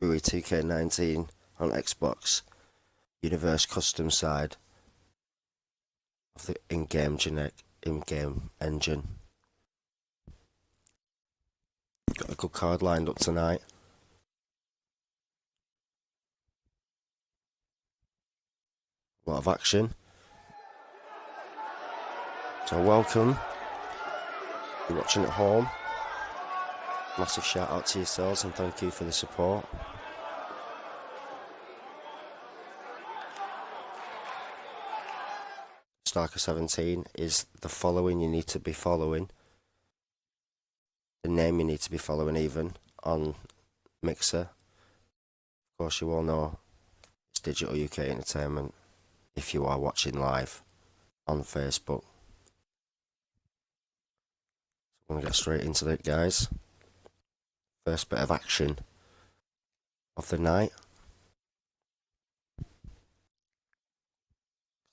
Rui 2K19 on Xbox Universe custom side of the in-game engine. Got a good card lined up tonight. A lot of action. So welcome. If you're watching at home, massive shout out to yourselves and thank you for the support. Starker 17 is the following you need to be following. The name you need to be following even on Mixer. Of course you all know it's Digital UK Entertainment if you are watching live on Facebook. I'm going to get straight into it, guys. First bit of action of the night.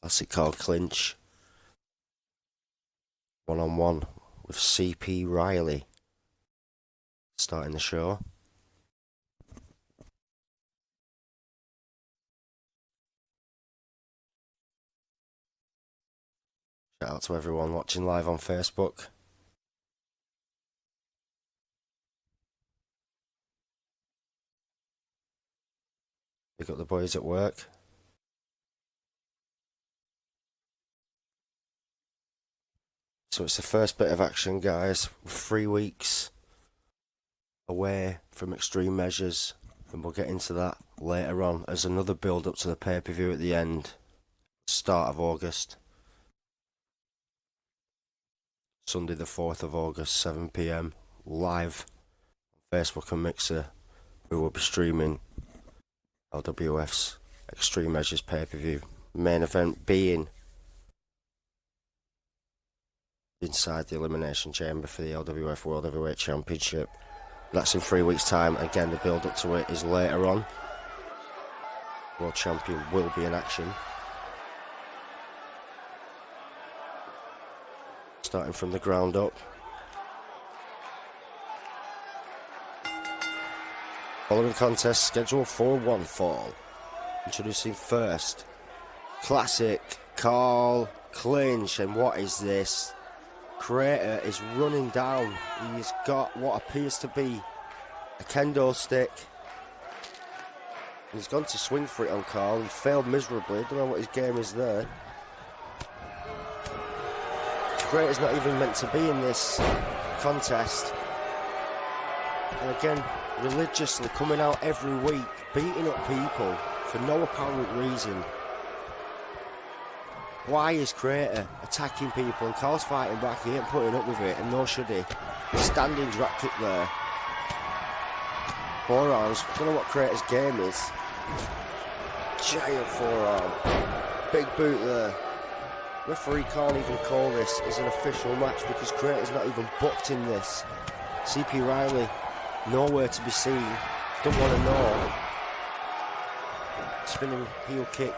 Classic called Clinch. 1-on-1 with CP Riley. Starting the show. Shout out to everyone watching live on Facebook. We got the boys at work. So it's the first bit of action, guys. 3 weeks away from extreme measures, and we'll get into that later on as another build up to the pay-per-view at the end, start of August. Sunday the 4th of August, 7 PM, live on Facebook and Mixer. We will be streaming LWF's Extreme Measures pay-per-view. Main event being inside the Elimination Chamber for the LWF World Heavyweight Championship. That's in 3 weeks' time. Again, the build up to it is later on. World Champion will be in action. Starting from the ground up. Following contest scheduled for one fall. Introducing first, classic Carl Clinch. And what is this? Crater is running down. He's got what appears to be a kendo stick. He's gone to swing for it on Carl. He failed miserably. Don't know what his game is there. Crater's not even meant to be in this contest. And again, religiously coming out every week, beating up people for no apparent reason. Why is Crater attacking people and Carl's fighting back? He ain't putting up with it, and nor should he. Standing drop kick there. Forearms. Don't know what Crater's game is. Giant forearm. Big boot there. Referee can't even call this as an official match because Crater's not even booked in this. CP Riley, nowhere to be seen. Don't want to know. Spinning heel kick.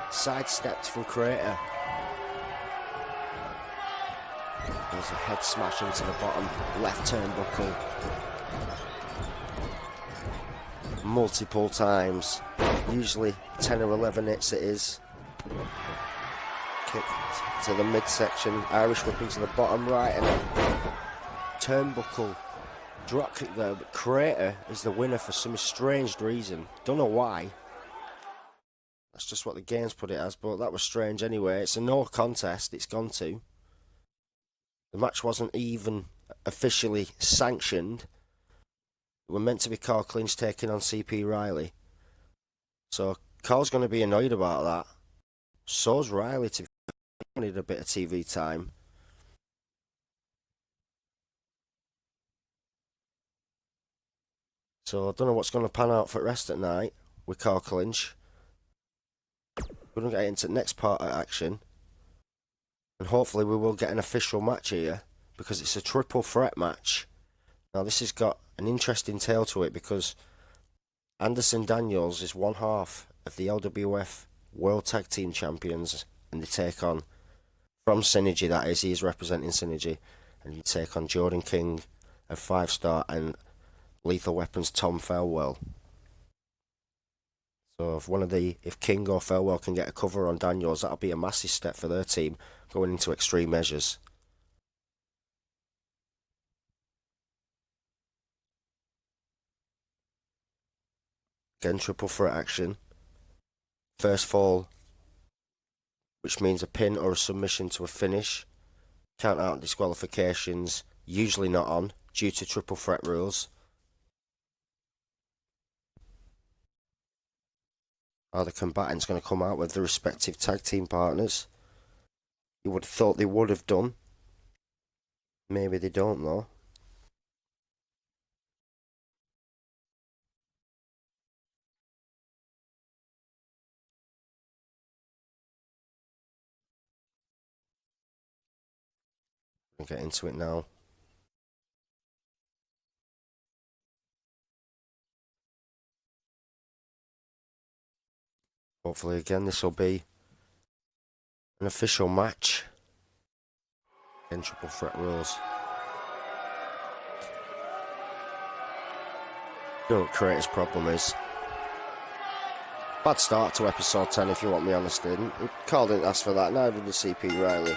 Sidestepped from Crater. There's a head smash into the bottom left turnbuckle. Multiple times. Usually 10 or 11 hits it is. Kick to the midsection. Irish whip into the bottom right. And a turnbuckle drop kick there. But Crater is the winner for some strange reason. Don't know why. That's just what the games put it as, but that was strange anyway. It's a no contest, it's gone to. The match wasn't even officially sanctioned. It was meant to be Carl Clinch taking on CP Riley. So Carl's going to be annoyed about that. So's Riley, to need a bit of TV time. So I don't know what's going to pan out for the rest of the night with Carl Clinch. We're going to get into the next part of action. And hopefully we will get an official match here. Because it's a triple threat match. Now this has got an interesting tale to it. Because Anderson Daniels is one half of the LWF World Tag Team Champions. And they take on, from Synergy that is, he is representing Synergy. And you take on Jordan King of 5 Star and Lethal Weapons Tom Felwell. So if King or Felwell can get a cover on Daniels, that'll be a massive step for their team going into extreme measures. Again, triple threat action. First fall, which means a pin or a submission to a finish. Count out disqualifications, usually not on, due to triple threat rules. Are the combatants going to come out with their respective tag team partners? You would have thought they would have done. Maybe they don't though. We'll get into it now. Hopefully again this will be an official match. Again, triple threat rules. You know what Creator's problem is? Bad start to episode 10 if you want me honest. Carl didn't ask for that, neither did CP Riley.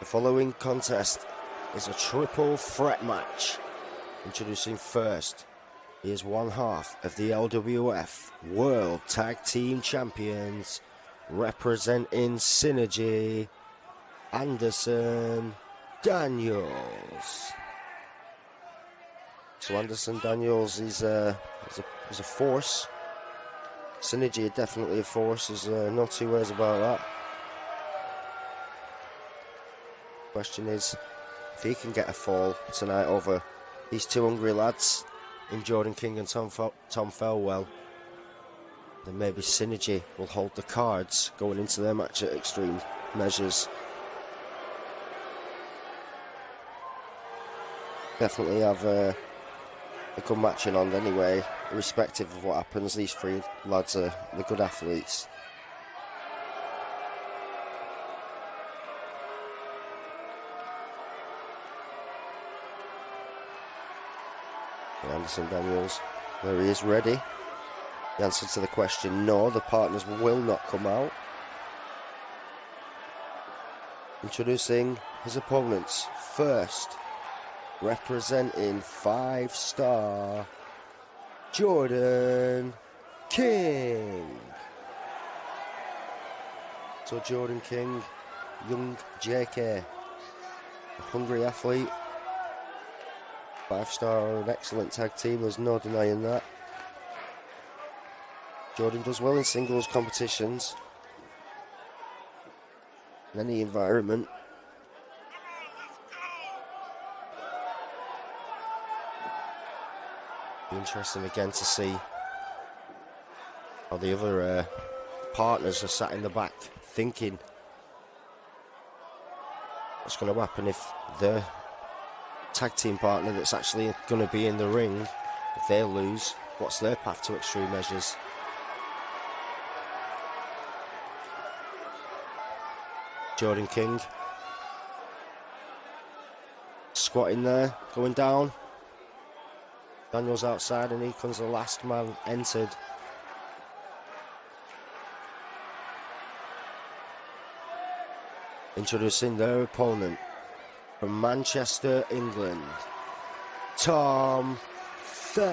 The following contest is a triple threat match. Introducing first, he is one half of the LWF World Tag Team Champions, representing Synergy, Anderson Daniels. So Anderson Daniels is a force. Synergy are definitely a force. There's no two ways about that. Question is, if he can get a fall tonight over these two hungry lads in Jordan King and Tom Felwell, then maybe Synergy will hold the cards going into their match at extreme measures. Definitely have a good matching on anyway, irrespective of what happens. These three lads are the good athletes. Anderson Daniels, there he is, ready. The answer to the question, no, the partners will not come out. Introducing his opponents. First, representing 5-star Jordan King. So Jordan King, young JK, a hungry athlete. 5-star, an excellent tag team, there's no denying that. Jordan does well in singles competitions, in any environment. Be interesting again to see how the other partners are sat in the back thinking what's going to happen if the tag team partner that's actually going to be in the ring, if they lose, what's their path to extreme measures? Jordan King squatting there, going down. Daniels outside, and here comes the last man entered. Introducing their opponent from Manchester, England, Tom Felwell.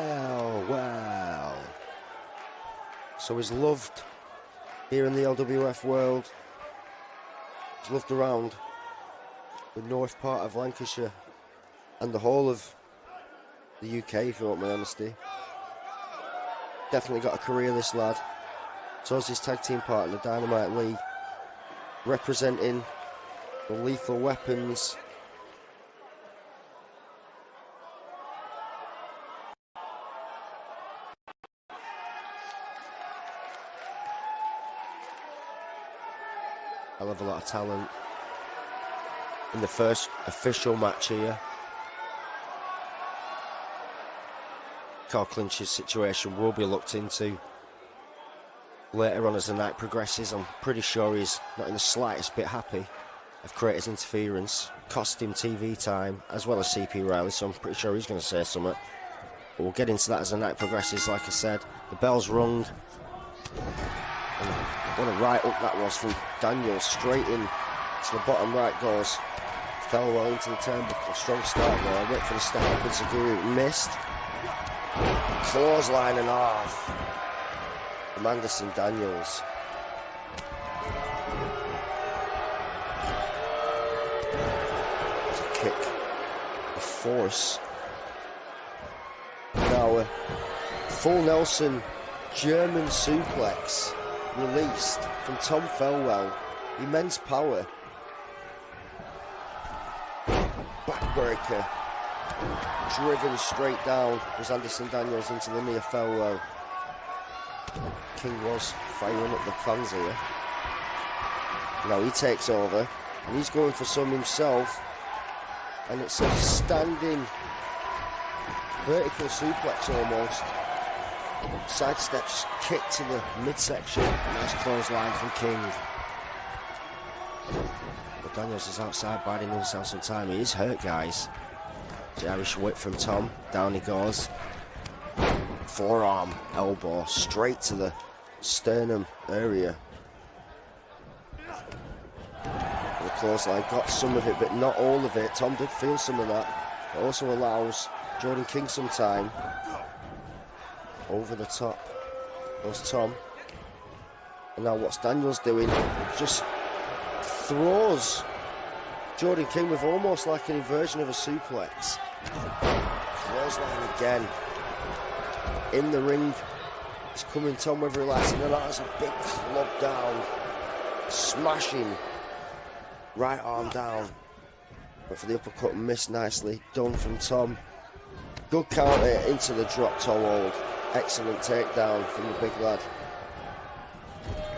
So he's loved here in the LWF world. He's loved around the north part of Lancashire and the whole of the UK, if you want my honesty. Definitely got a career, this lad. So is his tag team partner, Dynamite Lee, representing the Lethal Weapons. Hell of a lot of talent in the first official match here. Carl Clinch's situation will be looked into later on as the night progresses. I'm pretty sure he's not in the slightest bit happy of Creator's interference. Cost him TV time as well as CP Riley, so I'm pretty sure he's going to say something. But we'll get into that as the night progresses. Like I said, the bell's rung. And what a right up that was from Daniels, straight in to the bottom right goes. Fell well into the turnbuckle, strong start there. Wait for the step up into Guru, missed. Clothesline and off. From Anderson Daniels. It's a kick of force. Now a full Nelson German suplex released from Tom Felwell. Immense power. Backbreaker. Driven straight down was Anderson Daniels into the near Felwell. King was firing up the fans here. Now he takes over and he's going for some himself. And it's a standing vertical suplex almost. Sidesteps kick to the midsection. Nice clothesline from King. But Daniels is outside biding himself some time. He is hurt, guys. The Irish whip from Tom. Down he goes. Forearm, elbow, straight to the sternum area. The clothesline got some of it, but not all of it. Tom did feel some of that. It also allows Jordan King some time. Over the top goes Tom. And now what's Daniels doing? Just throws Jordan King with almost like an inversion of a suplex. Clothesline again. In the ring. It's coming Tom with relaxing. And that's a big club down. Smashing. Right arm down. But for the uppercut, missed nicely. Done from Tom. Good counter into the drop toe hold. Excellent takedown from the big lad.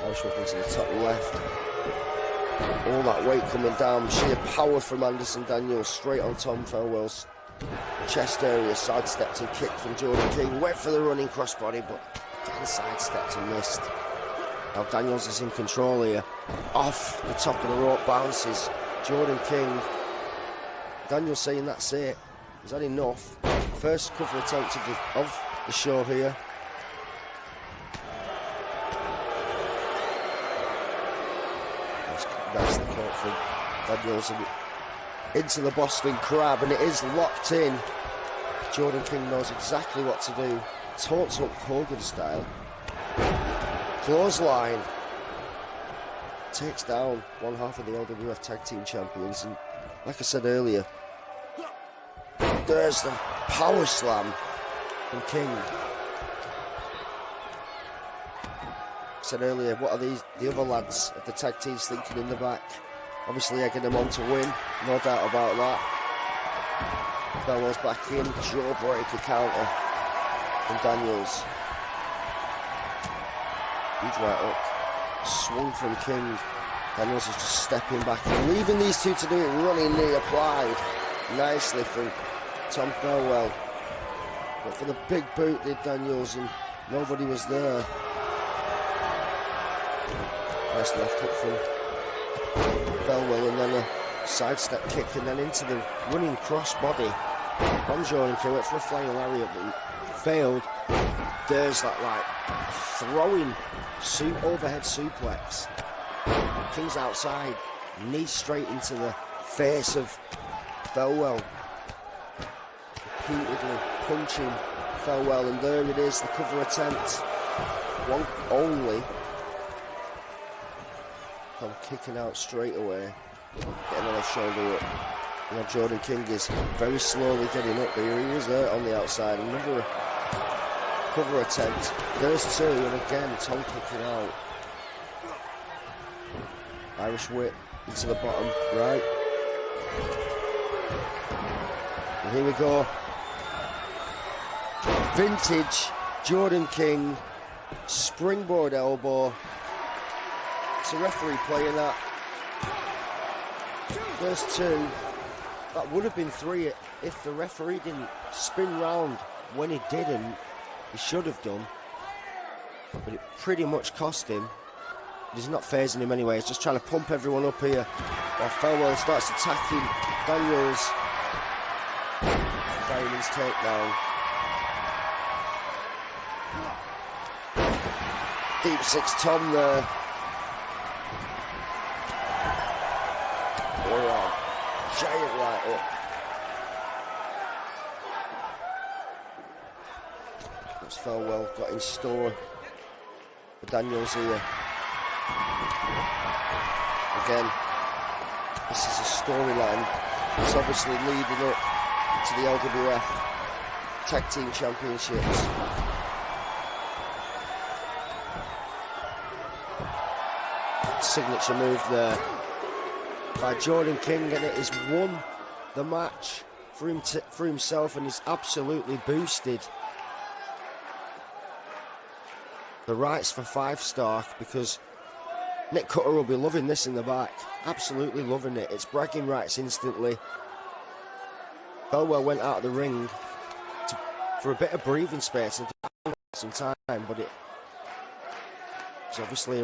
Irish whip into the top left. All that weight coming down. Sheer power from Anderson Daniels straight on Tom Felwell's chest area. Sidestepped and kicked from Jordan King. Went for the running crossbody, but again sidestepped and missed. Now Daniels is in control here. Off the top of the rope bounces Jordan King. Daniels saying that's it. Is that enough? First cover attempt of the show here. That's the caught from Daniels into the Boston Crab, and it is locked in. Jordan King knows exactly what to do. Taunts up Hogan style. Clothesline. Takes down one half of the LWF Tag Team Champions, and like I said earlier, there's the power slam from King. I said earlier, what are the other lads of the tag teams thinking in the back? Obviously egging them on to win, no doubt about that. Bellows back in, jawbreaker counter from Daniels. Huge right up, swung from King. Daniels is just stepping back and leaving these two to do it. Running knee applied nicely from Tom Felwell. But for the big boot did Daniels, and nobody was there. Nice left hook from Felwell, and then a sidestep kick, and then into the running cross body on Jordan King. Went for a flying lariat, but failed. There's that like throwing overhead suplex. King's outside, knee straight into the face of Felwell. Repeatedly punching Felwell, and there it is, the cover attempt. One only. Tom kicking out straight away. Getting on his shoulder up. Now Jordan King is very slowly getting up here. He is there on the outside. Another cover attempt. There's two, and again Tom kicking out. Irish whip into the bottom right. And here we go. Vintage Jordan King springboard elbow. It's a referee playing that. There's two. That would have been three if the referee didn't spin round when he didn't. He should have done. But it pretty much cost him. He's not phasing him anyway. He's just trying to pump everyone up here. While Felwell starts attacking Daniels. Fireman's takedown. Deep 6 Tom there. We're on. Giant right up. That's fell well. Got in store for Daniels here. Again, this is a storyline. It's obviously leading up to the LWF Tag Team Championships. Signature move there by Jordan King, and it has won the match for himself, and he's absolutely boosted the rights for 5-star, because Nick Cutter will be loving this in the back. Absolutely loving it. It's bragging rights instantly. Colwell went out of the ring for a bit of breathing space and some time, but it's obviously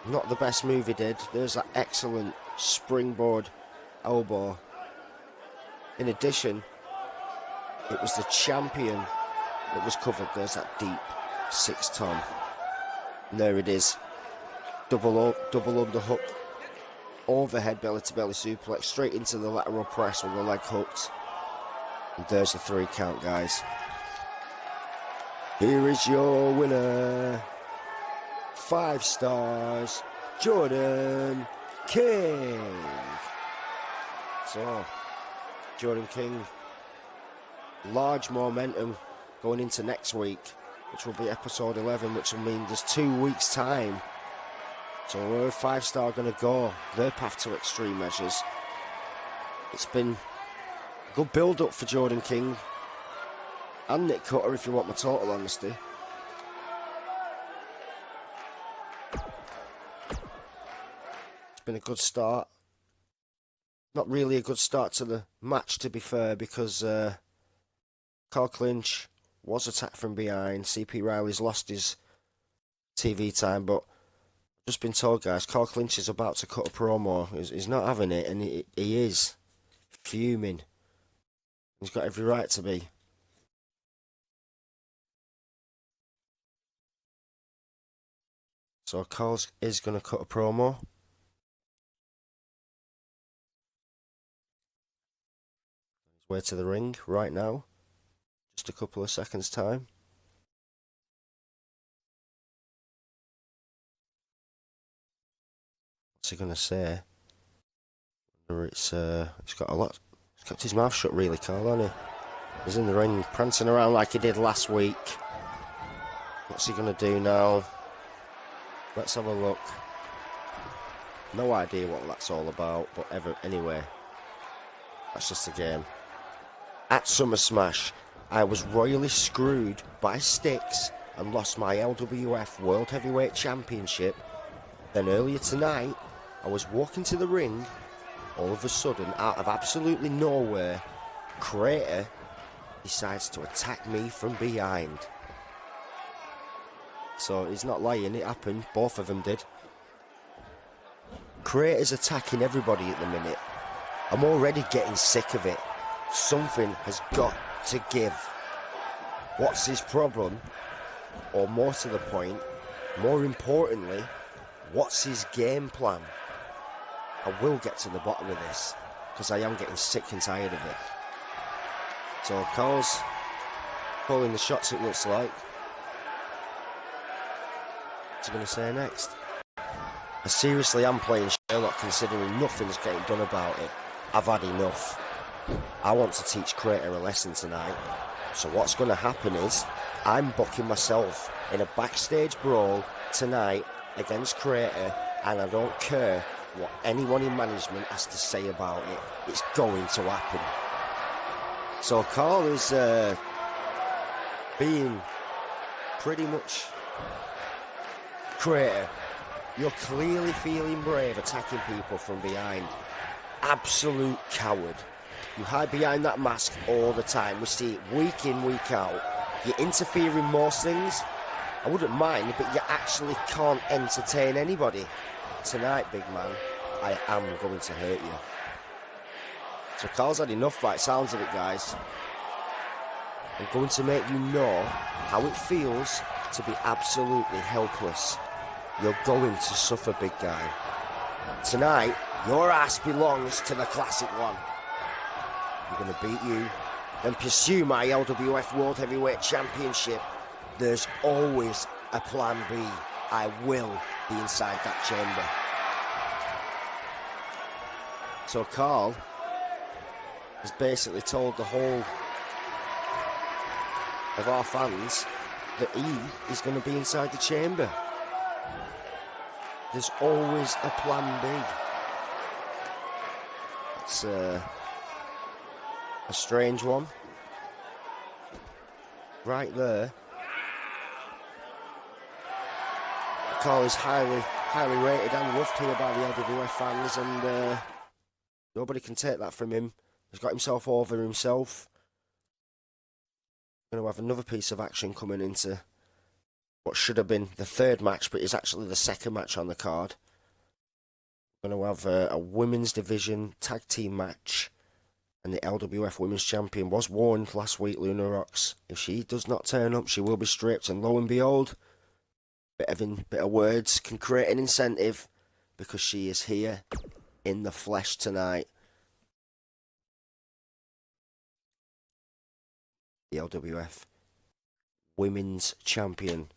not the best move he did. There's that excellent springboard elbow. In addition, it was the champion that was covered. There's that deep 6 Tom. And there it is. Double underhook. Overhead belly to belly suplex. Straight into the lateral press with the leg hooked. And there's the 3 count, guys. Here is your winner. 5 stars, Jordan King. So, Jordan King, large momentum going into next week, which will be episode 11, which will mean there's 2 weeks' time. So where 5-star going to go? Their path to extreme measures. It's been a good build-up for Jordan King and Nick Cutter, if you want my total honesty. Been a good start. Not really a good start to the match, to be fair, because Carl Clinch was attacked from behind. CP Riley's lost his TV time, but I've just been told, guys, Carl Clinch is about to cut a promo. He's not having it, and he is fuming. He's got every right to be. So Carl is going to cut a promo. Way to the ring right now. Just a couple of seconds time. What's he gonna say? It's got a lot. He's kept his mouth shut really, Carl, hasn't he? He's in the ring prancing around like he did last week. What's he gonna do now? Let's have a look. No idea what that's all about, but anyway, that's just a game. At Summer Smash, I was royally screwed by Styx and lost my LWF World Heavyweight Championship. Then earlier tonight, I was walking to the ring. All of a sudden, out of absolutely nowhere, Crater decides to attack me from behind. So he's not lying, it happened. Both of them did. Crater's attacking everybody at the minute. I'm already getting sick of it. Something has got to give. What's his problem? Or more to the point, more importantly, what's his game plan? I will get to the bottom of this, because I am getting sick and tired of it. So Carl's pulling the shots, it looks like. What's he going to say next? I seriously am playing Sherlock, considering nothing's getting done about it. I've had enough. I want to teach Crater a lesson tonight. So what's going to happen is, I'm booking myself in a backstage brawl tonight against Crater, and I don't care what anyone in management has to say about it. It's going to happen. So Carl is being pretty much Crater. You're clearly feeling brave attacking people from behind. Absolute coward. You hide behind that mask all the time. We see it week in, week out. You interfere in most things. I wouldn't mind, but you actually can't entertain anybody. Tonight, big man, I am going to hurt you. So Carl's had enough by the sounds of it, guys. I'm going to make you know how it feels to be absolutely helpless. You're going to suffer, big guy. Tonight, your ass belongs to the Classic One. I'm going to beat you and pursue my LWF World Heavyweight Championship. There's always a plan B. I will be inside that chamber. So Carl has basically told the whole of our fans that he is going to be inside the chamber. There's always a plan B. It's a strange one. Right there. Carl is highly rated and loved here by the LWF fans, and nobody can take that from him. He's got himself over himself. Going to have another piece of action coming into what should have been the third match, but is actually the second match on the card. Going to have a women's division tag team match, and the LWF Women's Champion was warned last week, Luna Rocks. If she does not turn up, she will be stripped, and lo and behold, bit of words can create an incentive, because she is here in the flesh tonight. The LWF Women's Champion,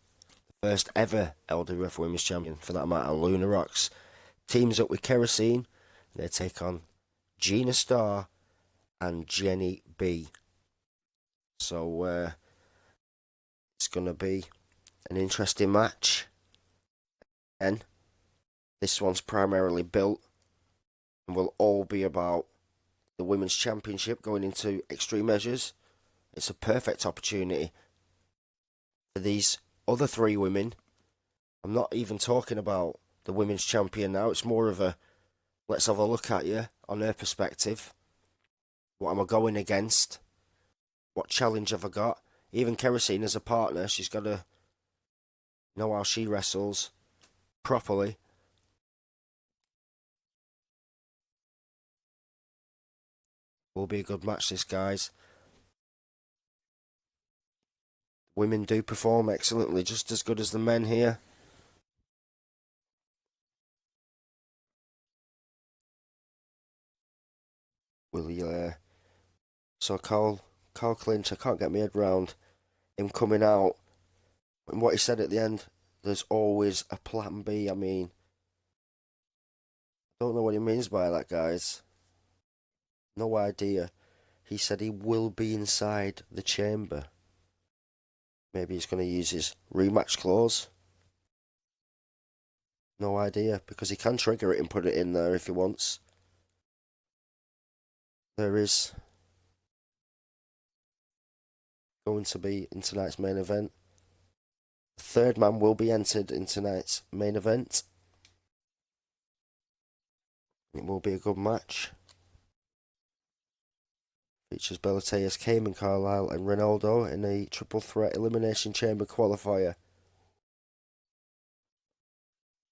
the first ever LWF Women's Champion for that matter, Luna Rocks, teams up with Kerosene. They take on Gina Starr and Jenny B. So it's going to be an interesting match. And this one's primarily built and will all be about the Women's Championship going into extreme measures. It's a perfect opportunity for these other three women. I'm not even talking about the Women's Champion now. It's more of a, let's have a look at you on her perspective. What am I going against? What challenge have I got? Even Kerosene as a partner, she's got to know how she wrestles properly. Will be a good match, this, guys. Women do perform excellently, just as good as the men here. Will you? So Carl Clinch, I can't get my head round him coming out and what he said at the end. There's always a plan B. I mean, I don't know what he means by that, guys. No idea. He said he will be inside the chamber. Maybe he's going to use his rematch clause. No idea, because he can trigger it and put it in there if he wants. There is going to be in tonight's main event. The third man will be entered in tonight's main event. It will be a good match. Features Belateus, Cayman Carlisle and Ronaldo in a triple threat elimination chamber qualifier.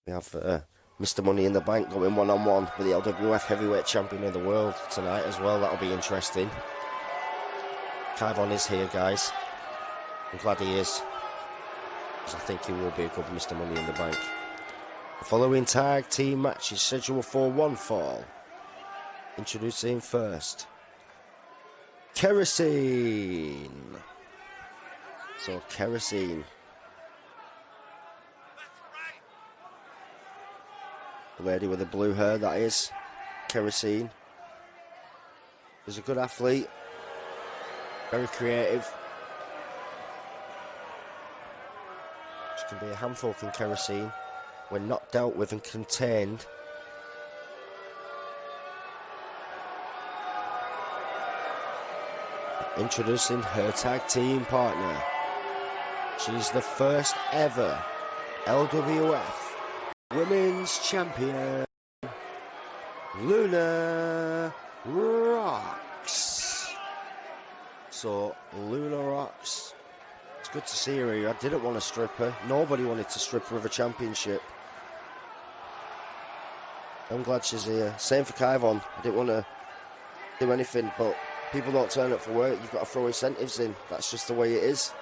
We have Mr. Money in the Bank going one-on-one with the LWF Heavyweight Champion of the World tonight as well. That'll be interesting. Kyvon is here, guys. I'm glad he is, because I think he will be a good Mr. Money in the Bank. The following tag team match is scheduled for one fall. Introducing first, Kerosene. So Kerosene, the lady with the blue hair, that is Kerosene. She's a good athlete, very creative. She can be a handful, can Kerosene, when not dealt with and contained. Introducing her tag team partner. She's the first ever LWF Women's Champion, Luna Rocks. So, Luna Rocks, it's good to see her here. I didn't want to strip her. Nobody wanted to strip her of a championship. I'm glad she's here. Same for Kyvon. I didn't want to do anything, but people don't turn up for work. You've got to throw incentives in. That's just the way it is.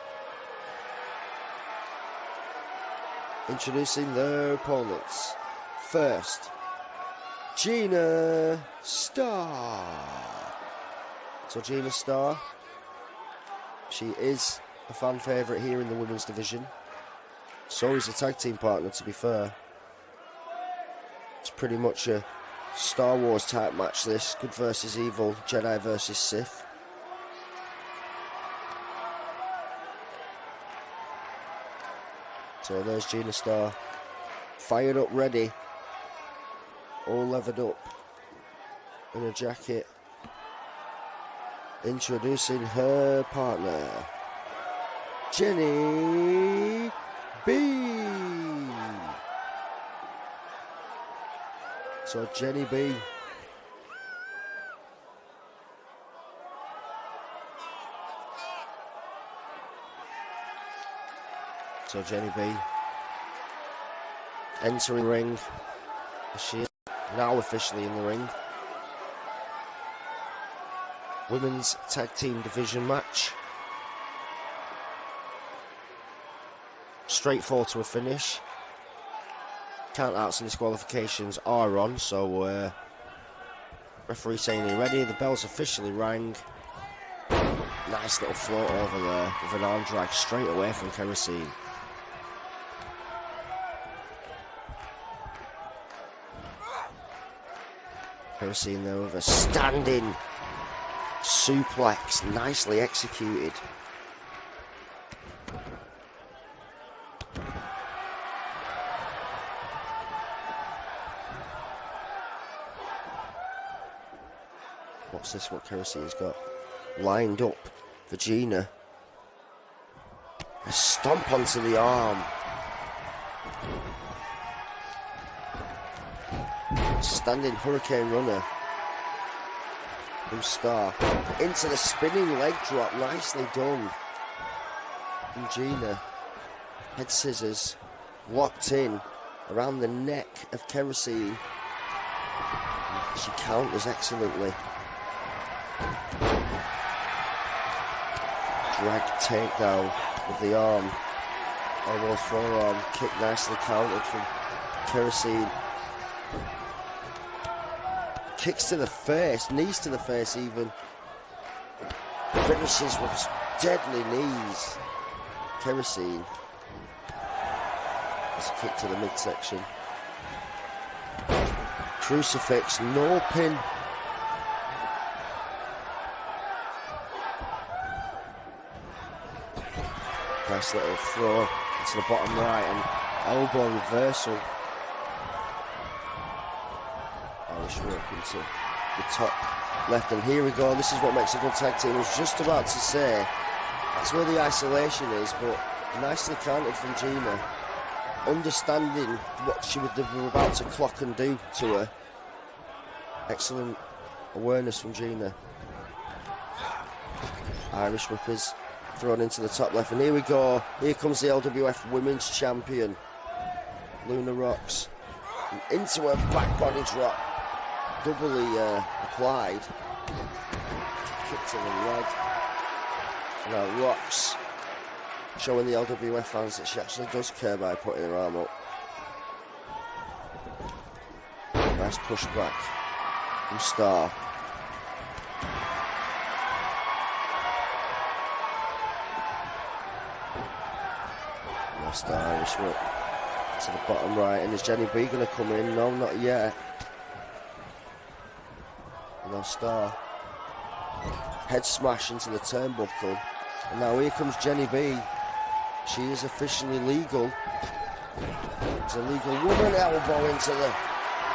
Introducing their opponents. First, Gina Starr. So Gina Starr, she is a fan favourite here in the women's division. So is the tag team partner, to be fair. It's pretty much a Star Wars type match this. Good versus evil, Jedi versus Sith. So there's Gina Starr, fired up, ready, all levered up in a jacket. Introducing her partner, Jenny B. So Jenny B. So Jenny B. entering ring. She is now officially in the ring. Women's tag team division match. Straightforward to a finish. Countouts and disqualifications are on, so referee saying are you ready? The bell's officially rang. Nice little float over there with an arm drag straight away from Kerosene. Kerosene there with a standing suplex, nicely executed. What's this, what Kerosene's got lined up for Gina? A stomp onto the arm. Standing hurricane runner from Starr into the spinning leg drop, nicely done. And Gina, head scissors locked in around the neck of Kerosene. She counters excellently. Drag takedown with the arm, almost forearm, kick nicely countered from Kerosene. Kicks to the face, knees to the face even. Finishes with deadly knees. Kerosene. There's a kick to the midsection. Crucifix, no pin. Nice little throw into the bottom right and elbow reversal. Irish work into the top left, and here we go. This is what makes a good tag team. I was just about to say that's where the isolation is, but nicely counted from Gina, understanding what she would be about to clock and do to her. Excellent awareness from Gina. Irish whippers thrown into the top left, and here we go. Here comes the LWF Women's Champion, Luna Rocks, and into her back body drop, doubly applied. Kick to the leg. Now Rocks showing the LWF fans that she actually does care by putting her arm up. Nice push back from Starr. Starr Irish whip to the bottom right, and is Jenny B going to come in? No, not yet. And now Starr, head smash into the turnbuckle, and now here comes Jenny B. She is officially legal. It's a legal woman elbow into the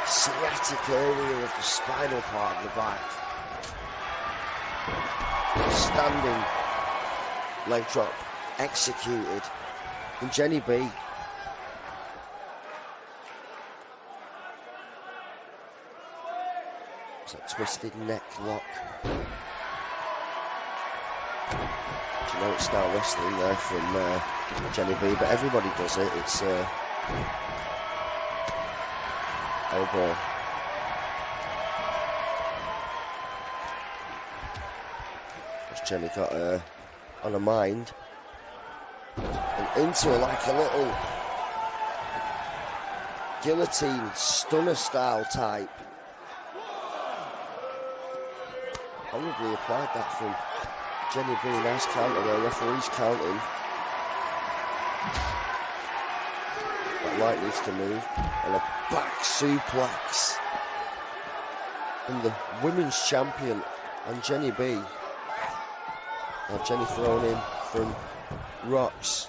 sciatic area of the spinal part of the back. Standing leg drop executed. And Jenny B. It's a twisted neck lock. Generic style wrestling there from Jenny B, but everybody does it. It's elbow. As Jenny got on her mind. And into her like a little guillotine stunner style type. Horribly applied that from Jenny B. Nice counter there, referee's counting. That light needs to move. And a back suplex. And the women's champion and Jenny B. Now Jenny thrown in from rocks.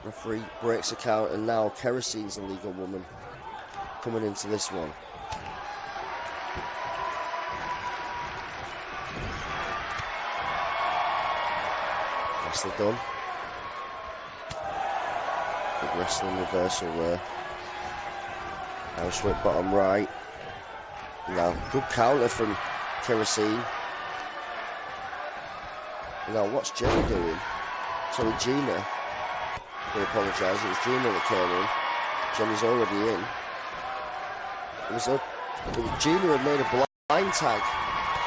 Referee breaks the count, and now Kerosine's the legal woman coming into this one. Nicely done. Big wrestling reversal there. Irish whip bottom right. Now good counter from Kerosene. Now what's Jenny doing? Sorry, Gina. I apologise, it was Gina that came in. Jenny's already in. Gina had made a blind tag.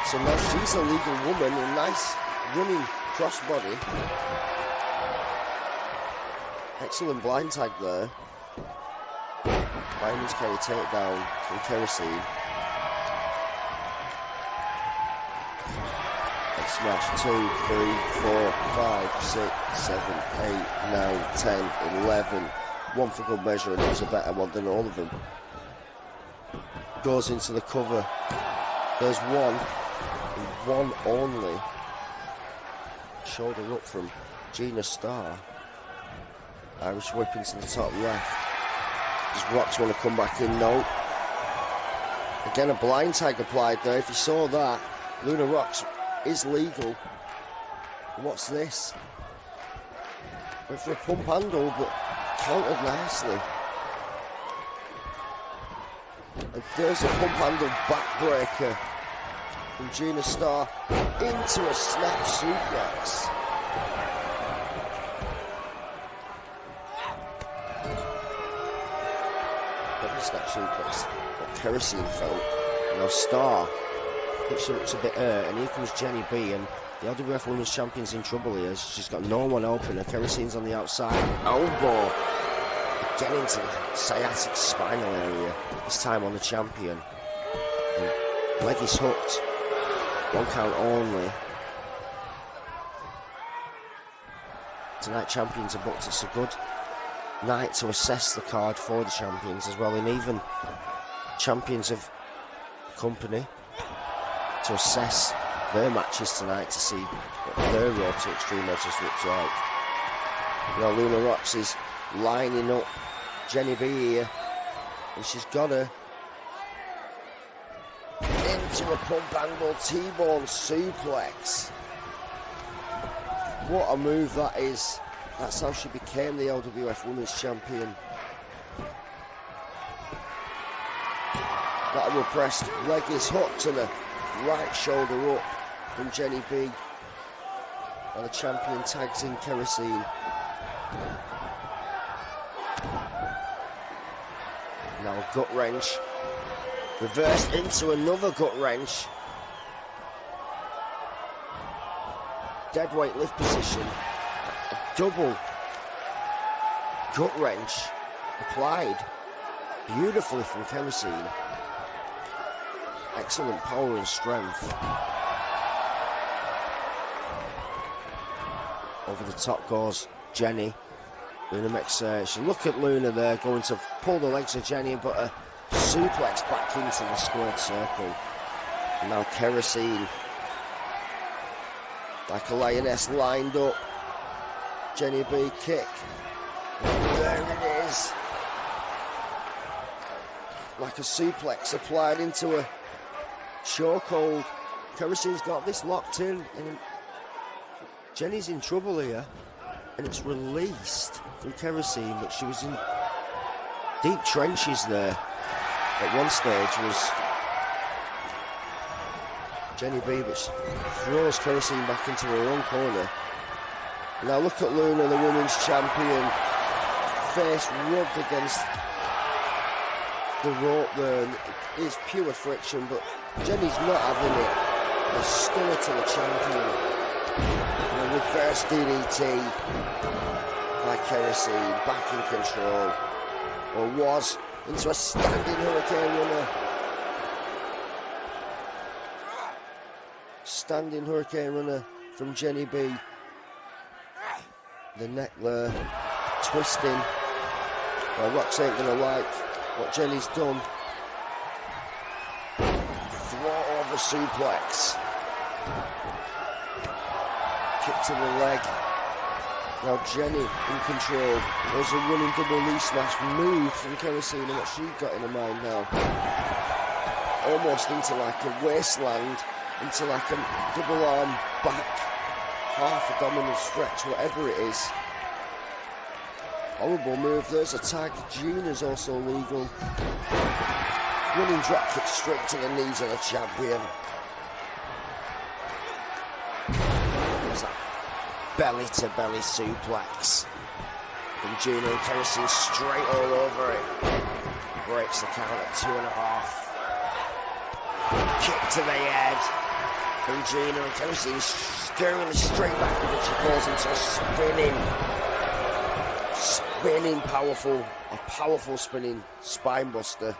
So now she's a legal woman, a nice running crossbody. Excellent blind tag there. Diamonds carry takedown from Kerosene. Smash 2, 3, 4, 5, 6, 7, 8, 9, 10, 11. One for good measure, and it was a better one than all of them. Goes into the cover. There's one, and one only. Shoulder up from Gina Starr. Irish whip into the top left. Does Rocks want to come back in? No. Again, a blind tag applied there. If you saw that, Luna Rocks is legal. What's this? Went for a pump handle, but countered nicely. And there's a pump handle backbreaker from Gina Starr into a snap suplex. Every snap suplex, what Kerosene felt. Now Starr picks her up to bit and here comes Jenny B, and the LWF Women's Champion's in trouble here. She's got no one open, her Kerosene's on the outside. Elbow again into the sciatic spinal area, this time on the champion. And leg is hooked, one count only. Tonight champions are booked. It's a good night to assess the card for the champions as well, and even champions of the company to assess their matches tonight to see what their road to Extreme Edges looks like. Now Luna Rocks is lining up Jenny B here, and she's got her into a pump angle T-bone suplex. What a move that is. That's how she became the LWF Women's Champion. Lateral pressed, leg is hooked, and a right shoulder up from Jenny B. And the champion tags in Kerosene. Now a gut wrench. Reversed into another gut wrench. Deadweight lift position. A double gut wrench applied beautifully from Kerosene. Excellent power and strength. Over the top goes Jenny. Luna makes she look at Luna there, going to pull the legs of Jenny, but a suplex back into the squared circle. And now Kerosene, like a lioness, lined up. Jenny B kick. There it is. Like a suplex applied into a chokehold. Kerosene's got this locked in, and Jenny's in trouble here, and it's released from Kerosene, but she was in deep trenches there. At one stage was Jenny B, which throws Kerosene back into her own corner. Now look at Luna, the women's champion, face rubbed against the rope there, and it's pure friction, but Jenny's not having it. A stunner to the champion. And a reverse DDT by Kerosene, back in control. Or was into a standing hurricane runner. Standing hurricane runner from Jenny B. The neck there, twisting. Well, Rox ain't gonna like what Jenny's done. Thwart over suplex. Kick to the leg. Now Jenny in control. There's a running double knee smash move from Kerosene, and what she got in her mind now. Almost into like a waistland, into like a double arm back, half abdominal stretch, whatever it is. Horrible move. There's a tag. Gina's also legal. Running drop kick straight to the knees of the champion. There's a belly to belly suplex. And Gina and Kerosene straight all over it. Breaks the count at 2.5. Kick to the head. And Gina and Kerosene scurrying straight back, and she falls into a spinning powerful spinning spine buster.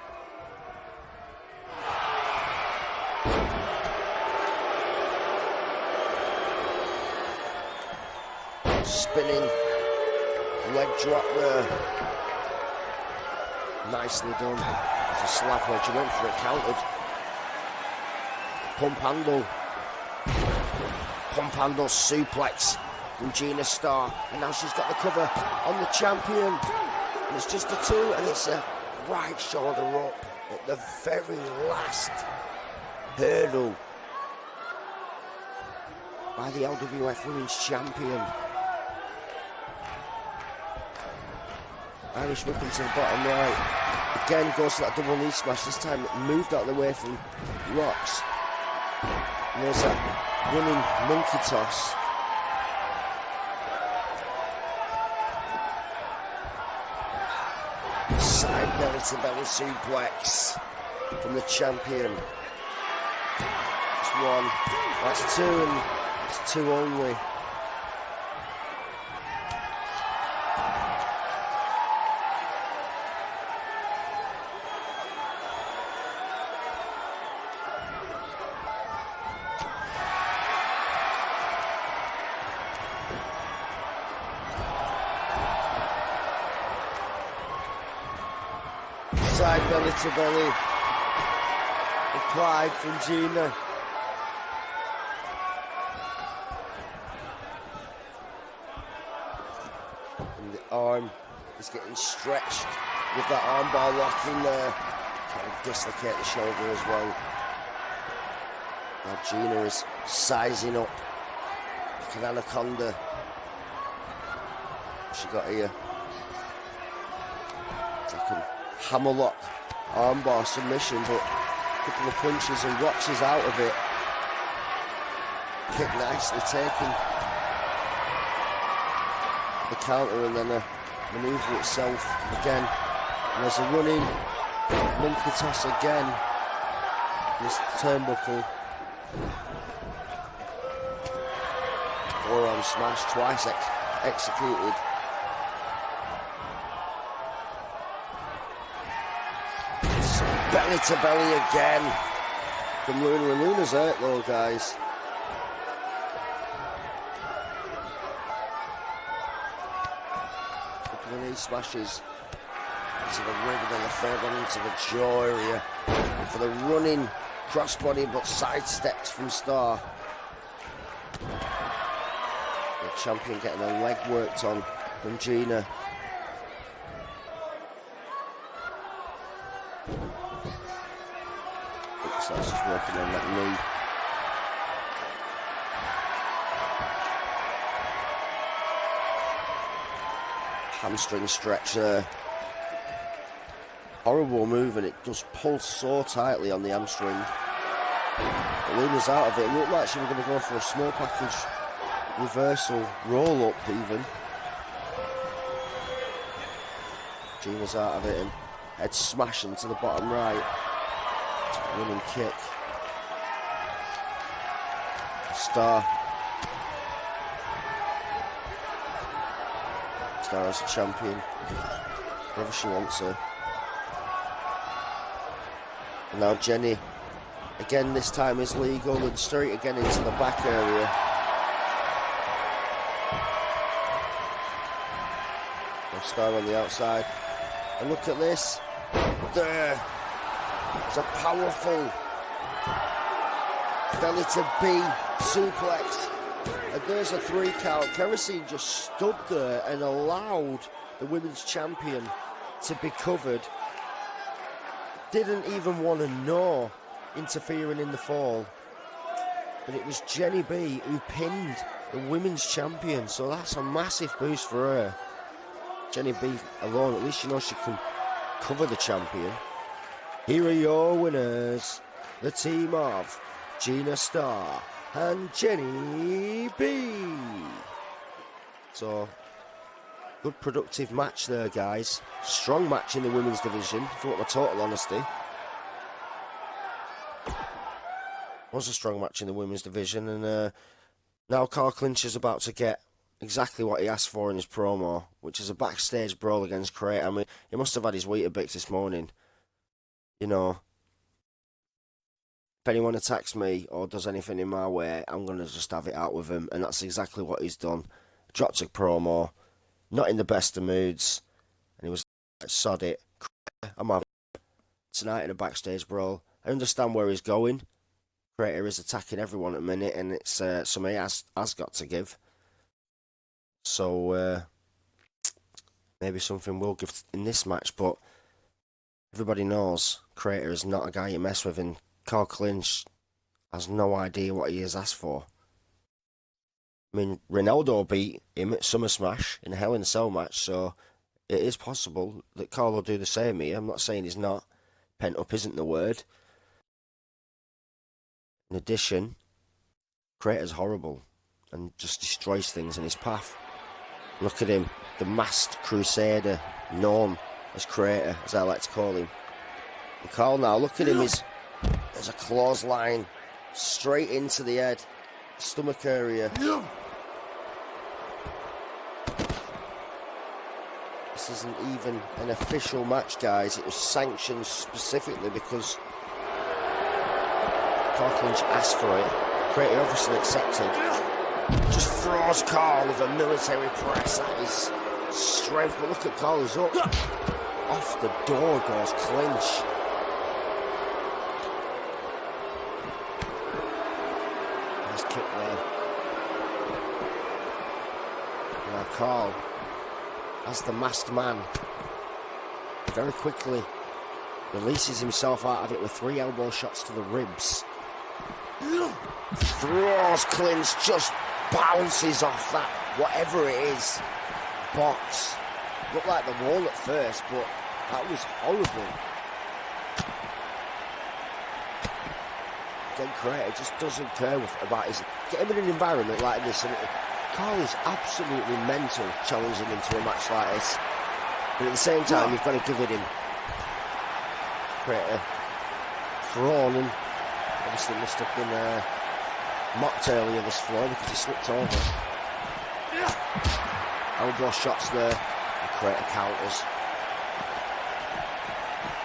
Spinning leg drop there. Nicely done. There's a slap where she went for it, countered. Pump handle suplex from Gina Starr, and now she's got the cover on the champion. And it's just a 2, and it's a right shoulder up at the very last hurdle by the LWF Women's Champion. Irish whip into the bottom right. Again goes to that double knee smash. This time it moved out of the way from Rox. And there's a running monkey toss. Side belly to belly suplex from the champion. That's 1. That's 2, and it's 2 only. Side belly to belly. Applied from Gina. And the arm is getting stretched with that armbar lock in there. Trying to dislocate the shoulder as well. Now Gina is sizing up like an anaconda. She got here. Hammerlock armbar submission, but a couple of punches and Rox is out of it. Kick nicely taken. The counter and then a manoeuvre itself again. And there's a running monkey toss again. This turnbuckle. Forearm smash twice executed. Belly to belly again from Luna, and Luna's hurt though, guys. Couple of knee smashes into the rib and then the third one into the jaw area. And for the running crossbody but sidestepped from Starr. The champion getting a leg worked on from Gina. That's just working on that knee. Hamstring stretch there. Horrible move, and it does pull so tightly on the hamstring. But Luna's out of it. It looked like she was going to go for a small package reversal, roll up even. Gina's out of it, and head smashing to the bottom right. Running kick. Starr as a champion. Wherever she wants her. And now Jenny, again this time is legal, and straight again into the back area. Now Star on the outside. And look at this. There. It's a powerful belly to B suplex. And there's a 3 count. Kerosene just stood there and allowed the women's champion to be covered. Didn't even want to know interfering in the fall. But it was Jenny B who pinned the women's champion. So that's a massive boost for her. Jenny B alone, at least you know she can cover the champion. Here are your winners, the team of Gina Starr and Jenny B. So, good productive match there, guys. Strong match in the women's division, for my total honesty. Was a strong match in the women's division, and now Carl Clinch is about to get exactly what he asked for in his promo, which is a backstage brawl against Crater. I mean, he must have had his Weetabix this morning. You know, if anyone attacks me or does anything in my way, I'm going to just have it out with him. And that's exactly what he's done. Dropped a promo, not in the best of moods. And he was like, sod it. I'm having it tonight in a backstage brawl. I understand where he's going. Crater is attacking everyone at the minute, and it's something he has got to give. So, maybe something will give in this match, but everybody knows Crater is not a guy you mess with, and Carl Clinch has no idea what he has asked for. I mean, Ronaldo beat him at Summer Smash in a Hell in a Cell match, so it is possible that Carl will do the same here. I'm not saying he's not. Pent up isn't the word. In addition, Crater's horrible and just destroys things in his path. Look at him, the masked crusader, known as Crater, as I like to call him. And Carl now, look at him, there's a clothesline straight into the head, stomach area. This isn't even an official match, guys. It was sanctioned specifically because Carl Clinch asked for it. Crater obviously accepted. Just throws Carl with a military press. That is strength. But look at Carl, he's up. Off the door goes Clinch. Nice kick there. Now Carl, as the masked man, very quickly releases himself out of it with 3 elbow shots to the ribs. Throws Clinch, just bounces off that, whatever it is, box. Looked like the wall at first, but that was horrible. Again, Crater just doesn't care about his... Get him in an environment like this, and Carl is absolutely mental challenging him to a match like this. But at the same time, you've got to give it him. Crater thrown, and obviously must have been mocked earlier this floor because he slipped over. Elbow shots there, and Crater counters.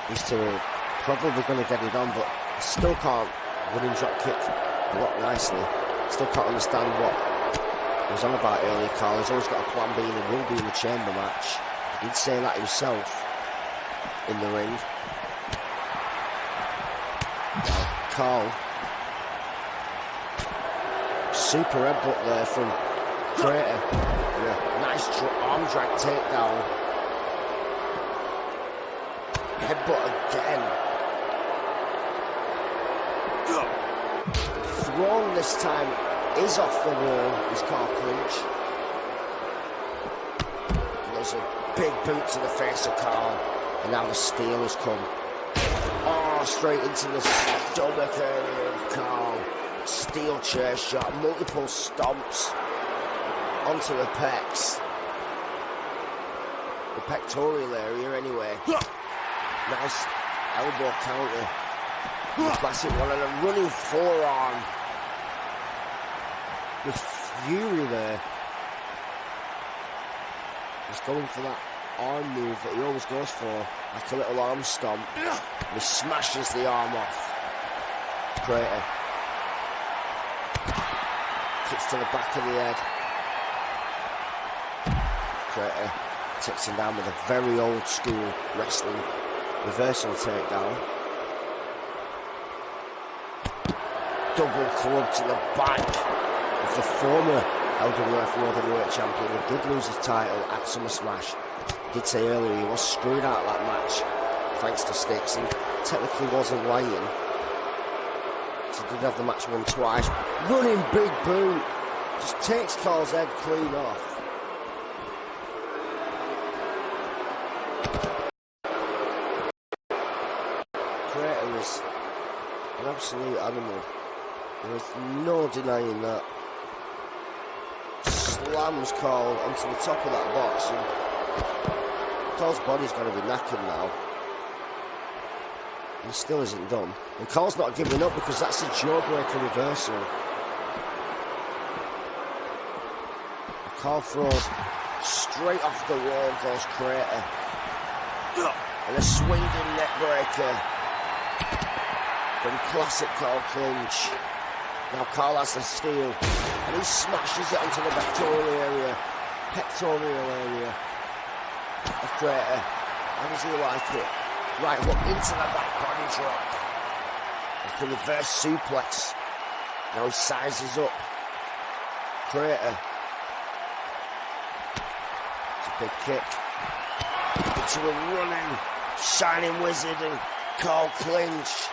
These two are probably going to get it on, but still can't running drop kick a lot nicely. Still can't understand what he was on about earlier, Carl. He's always got a plan B and he will be in the chamber match. He did say that himself in the ring. Carl, super headbutt there from Crater. Yeah, nice arm drag takedown. Headbutt again. Thrown this time is off the wall, is Carl Clinch. And there's a big boot to the face of Carl, and now the steel has come. Oh, straight into the stomach area of Carl. Steel chair shot, multiple stomps onto the pecs. The pectoral area anyway. Nice elbow counter. The classic one and a running forearm. With fury there. He's going for that arm move that he always goes for, like a little arm stomp. And he smashes the arm off. Crater. Kicks to the back of the head. Crater takes him down with a very old school wrestling reversal takedown. Double club to the back of the former LWF World Heavyweight Champion who did lose his title at SummerSmash. Did say earlier he was screwed out of that match thanks to sticks and technically wasn't lying. So he did have the match won twice. Running big boot. Just takes Carl's head clean off. Crater is an absolute animal. There is no denying that. Slams Carl onto the top of that box. And Carl's body's got to be knackered now. And he still isn't done. And Carl's not giving up because that's a jawbreaker reversal. Carl throws straight off the wall, goes Crater. And a swinging neck breaker. Then classic Carl clinch. Now Carl has the steel. And he smashes it onto the pectoral area of Crater. How does he like it? Right hook into the back body drop. Like a reverse suplex. Now he sizes up Crater. It's a big kick. Into a running Shining Wizard and Carl clinch.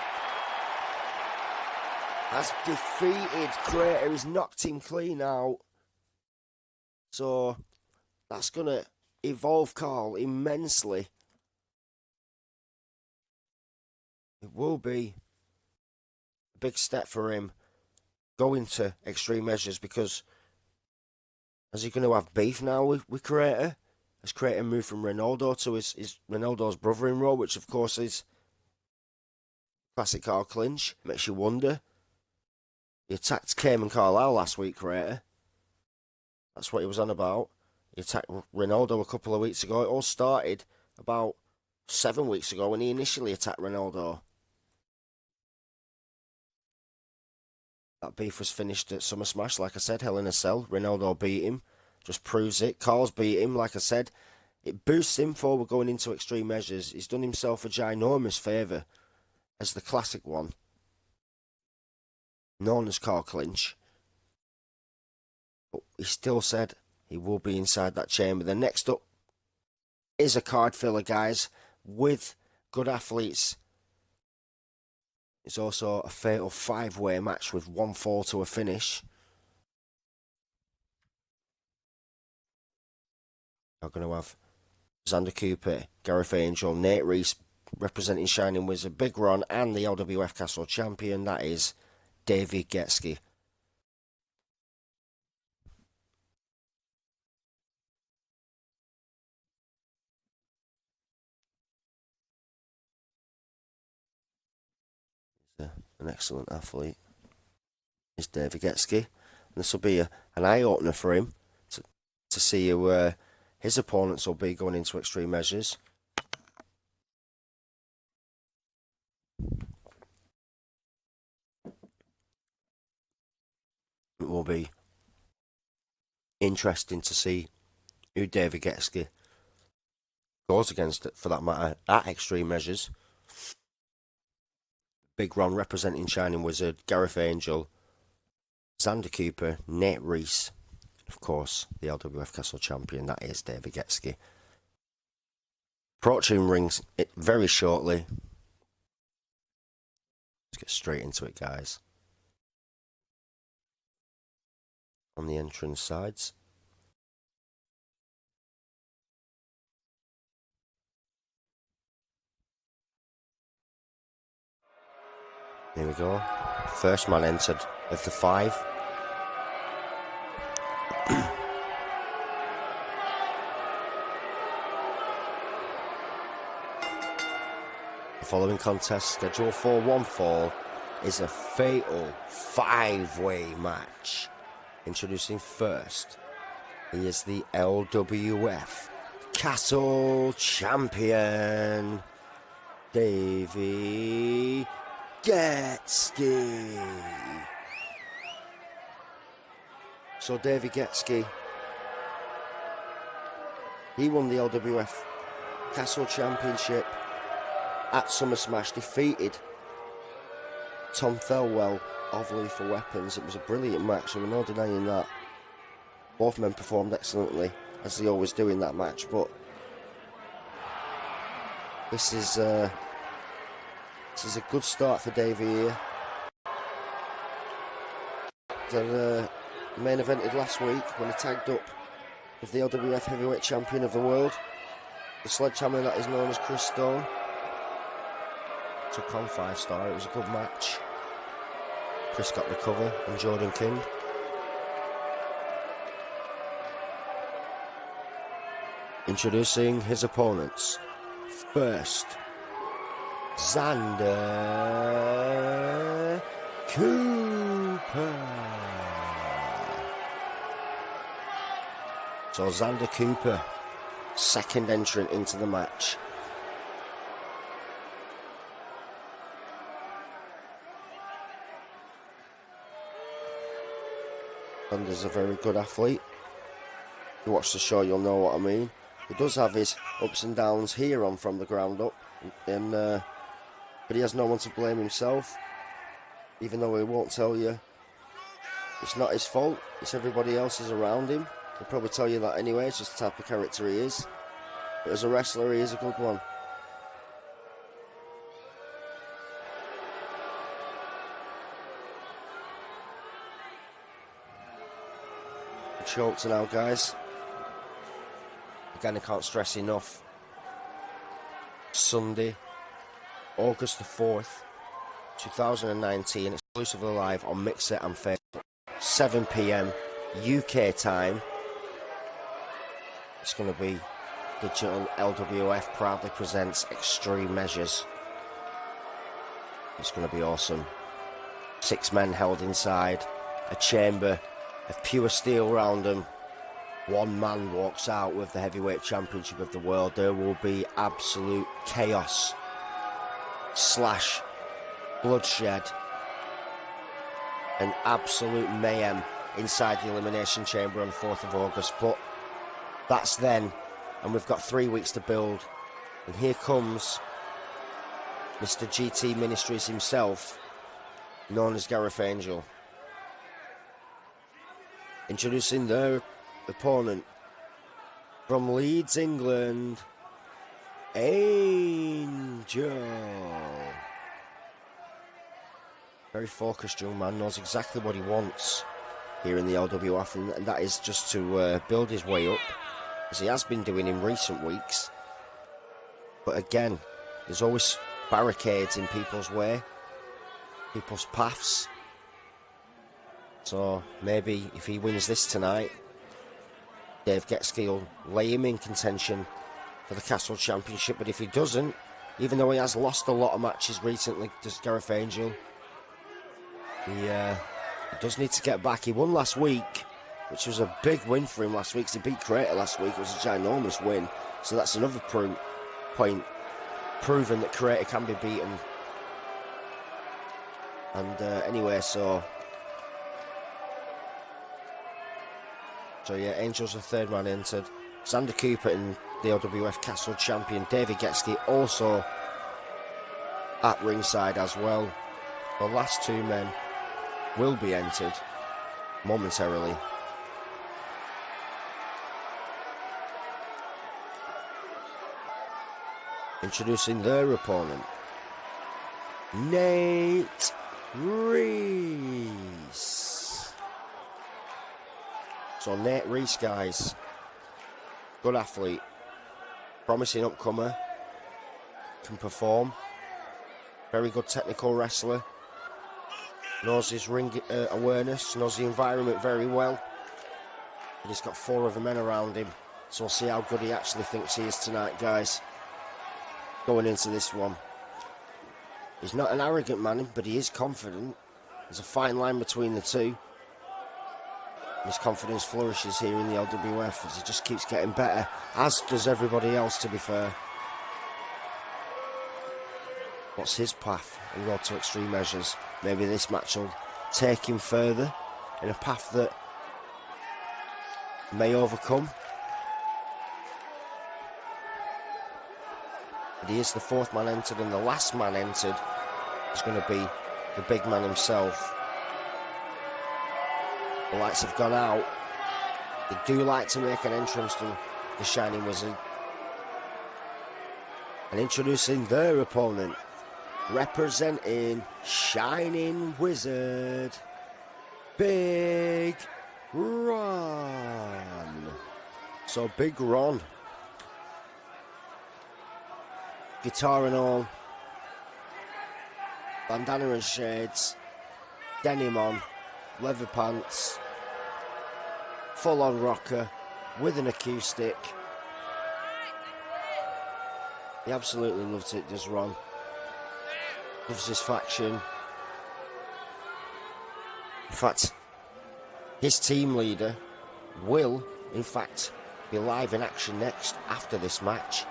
Has defeated Crater. He's knocked him clean out. So that's going to evolve Carl immensely. It will be a big step for him going to extreme measures because is he going to have beef now with Crater? Has Crater moved from Ronaldo to his Ronaldo's brother in law, which of course is classic Carl clinch? Makes you wonder. He attacked Cayman Carlisle last week, Crater. That's what he was on about. He attacked Ronaldo a couple of weeks ago. It all started about 7 weeks ago when he initially attacked Ronaldo. That beef was finished at SummerSmash, like I said, Hell in a Cell. Ronaldo beat him. Just proves it. Carl's beat him, like I said. It boosts him forward going into extreme measures. He's done himself a ginormous favour as the classic one, known as Carl Clinch. But he still said he will be inside that chamber. The next up is a card filler, guys, with good athletes. It's also a fatal 5-way match with 1 fall to a finish. We're going to have Xander Cooper, Gareth Angel, Nate Reese representing Shining Wizard, Big Ron, and the LWF Castle Champion, that is David Getsky. He's an excellent athlete. Is David Getsky. And this will be an eye-opener for him to see who his opponents will be going into extreme measures. It will be interesting to see who David Getsky goes against, for that matter, at extreme measures. Big Ron representing Shining Wizard, Gareth Angel, Xander Cooper, Nate Reese, of course, the LWF Castle Champion, that is David Getsky. Approaching rings it very shortly. Let's get straight into it, guys. On the entrance sides. Here we go. First man entered of the 5. The following contest, scheduled for 1 fall, is a fatal 5-way match. Introducing first, he is the LWF Castle champion, Davey Getski. So Davey Getski, he won the LWF Castle Championship at Summer Smash, defeated Tom Thelwell of Lethal Weapons. It was a brilliant match, and we're no denying that. Both men performed excellently, as they always do in that match, but this is a good start for Davey here. The main evented last week when he tagged up with the LWF Heavyweight Champion of the World, the sledgehammer that is known as Chris Stone. Took on 5-star, it was a good match. Chris got the cover and Jordan King. Introducing his opponents. First, Xander Cooper. So Xander Cooper, second entrant into the match. Xander's a very good athlete. If you watch the show, you'll know what I mean. He does have his ups and downs here on From the Ground Up, but he has no one to blame himself, even though he won't tell you. It's not his fault, it's everybody else's around him. He'll probably tell you that anyway, it's just the type of character he is. But as a wrestler, he is a good one. Schultz now, guys. Again, I can't stress enough. Sunday, August the 4th, 2019, exclusively live on Mixer and Facebook. 7 PM UK time. It's going to be Digital LWF proudly presents Extreme Measures. It's going to be awesome. 6 men held inside a chamber of pure steel round them. 1 man walks out with the heavyweight championship of the world. There will be absolute chaos / bloodshed and absolute mayhem inside the Elimination Chamber on 4th of August. But that's then, and we've got 3 weeks to build. And here comes Mr. GT Ministries himself, known as Gareth Angel. Introducing their opponent from Leeds, England, Angel. Very focused young man, knows exactly what he wants here in the LWF, and that is just to build his way up, as he has been doing in recent weeks. But again, there's always barricades in people's way, people's paths. So maybe if he wins this tonight, Dave Getski will lay him in contention for the Castle Championship. But if he doesn't, even though he has lost a lot of matches recently, does Gareth Angel, he does need to get back. He won last week, which was a big win for him last week, because he beat Crater last week. It was a ginormous win. So that's another point proving that Crater can be beaten. And anyway, so yeah, Angel's the 3rd man entered. Xander Cooper and the LWF Castle champion Davey Getski also at ringside as well. The last 2 men will be entered momentarily. Introducing their opponent, Nate Reese. So Nate Reese, guys, good athlete, promising upcomer, can perform, very good technical wrestler, knows his ring awareness, knows the environment very well, and he's got 4 other men around him, so we'll see how good he actually thinks he is tonight, guys, going into this one. He's not an arrogant man, but he is confident. There's a fine line between the two. His confidence flourishes here in the LWF as he just keeps getting better, as does everybody else, to be fair. What's his path and road to extreme measures? Maybe this match will take him further in a path that may overcome. But he is the fourth man entered, and the last man entered is going to be the big man himself. The lights have gone out. They do like to make an entrance to the Shining Wizard. And introducing their opponent, representing Shining Wizard, Big Ron. So Big Ron, guitar and all, bandana and shades, denim on, leather pants, full on rocker with an acoustic. He absolutely loves it, does Ron. Loves his faction. In fact, his team leader will, in fact, be live in action next after this match.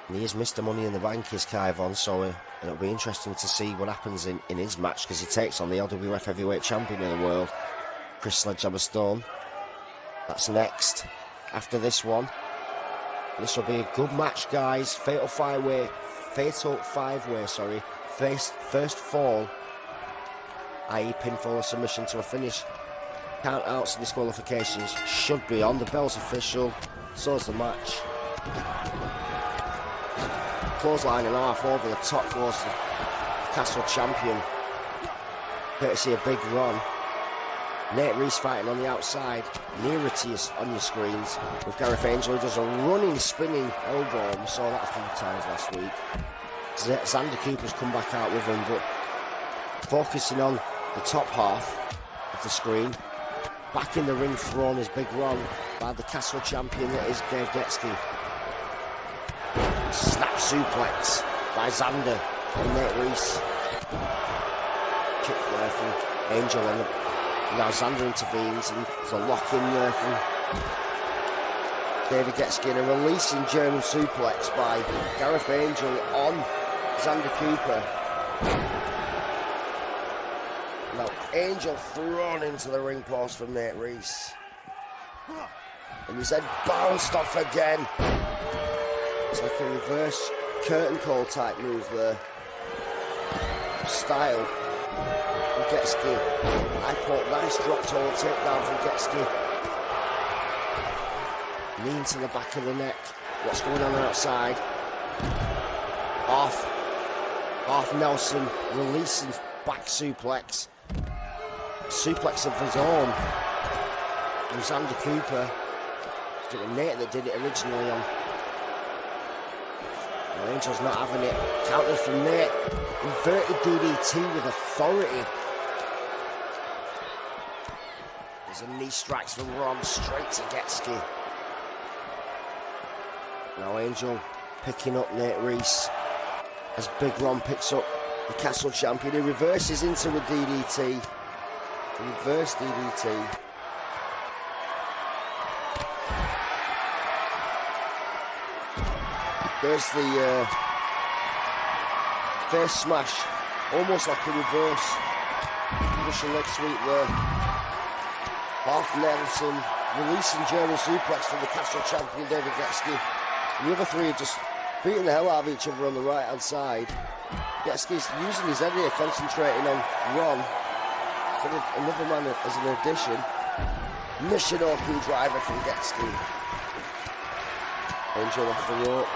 And he is Mr. Money in the Bank, is Kaivon, so it'll be interesting to see what happens in his match, because he takes on the LWF Heavyweight Champion of the world, Chris Sledgehammer Stone. That's next after this one. This will be a good match, guys. Fatal five-way, first fall, i.e. pinfall or submission to a finish. Countouts and disqualifications should be on. The bell's official, so is the match. Clothesline and half over the top goes the Castle Champion, courtesy of Big Ron. Nate Reese fighting on the outside, nearer to you on your screens, with Gareth Angel, who does a running, spinning elbow. We saw that a few times last week. Xander Cooper's come back out with him, but focusing on the top half of the screen. Back in the ring thrown is Big Ron by the Castle Champion, that is Dave Getsky. Snap suplex by Xander and Nate Reese. Kick there from Angel, and now Xander intervenes, and there's a lock in there from David Getsky, and a releasing German suplex by Gareth Angel on Xander Cooper. Now Angel thrown into the ring post from Nate Reese, and his head bounced off again. It's like a reverse curtain call type move there. Style from Getsky. Nice drop toe takedown from Getsky. Knee into the back of the neck. What's going on outside? Off Nelson, releasing back suplex. Suplex of his own from Xander Cooper. It was Nate that did it originally on. Angel's not having it. Counter from Nate. Inverted DDT with authority. There's a knee strikes from Ron straight to Getsky. Now Angel picking up Nate Reese as Big Ron picks up the Castle Champion. He reverses into a DDT. Reverse DDT. There's the face smash, almost like a reverse Russian leg sweep there. Half Nelson, releasing German suplex from the Castle Champion David Getsky. And the other three are just beating the hell out of each other on the right hand side. Getsky's using his head here, concentrating on Ron. For another man as an addition. Michinoku driver from Getsky. Angel off the rope.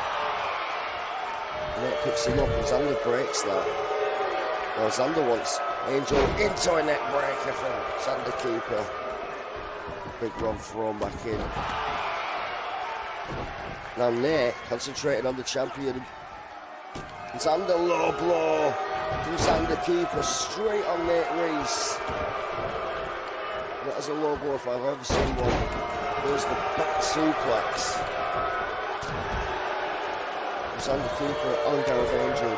Nate picks him up and Xander breaks that. Well, Xander wants Angel into a neck breaker from Xander Cooper. Big Ron thrown back in. Now Nate concentrating on the champion. Xander low blow from Xander Cooper straight on Nate Reese. That is a low blow if I've ever seen one. There's the back suplex. Xander Cooper on Gareth Angel.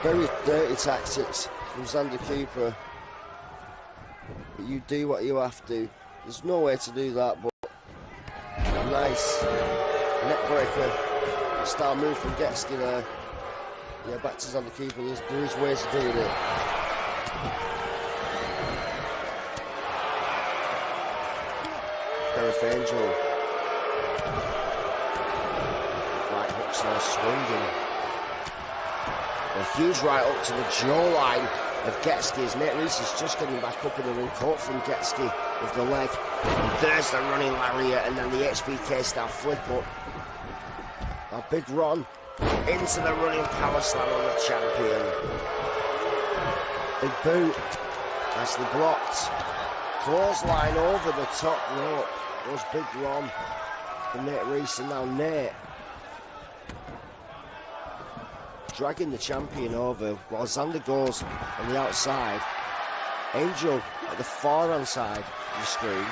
Very dirty tactics from Xander Cooper. But you do what you have to. There's no way to do that, but nice neck breaker style move from Getsky there. Yeah, back to Xander Cooper. There is ways of doing it. Sheriff Angel. Right hooks there, swinging. A huge right up to the jawline of Getsky as Nate Reese is just getting back up in the ring, caught from Getsky with the leg. And there's the running lariat, and then the HBK style flip up. A big run into the running power slam on the champion. Big boot, nicely blocked. Clothesline over the top rope. Was big run for Nate Reese, and now Nate dragging the champion over while Xander goes on the outside. Angel at the far hand side of the screen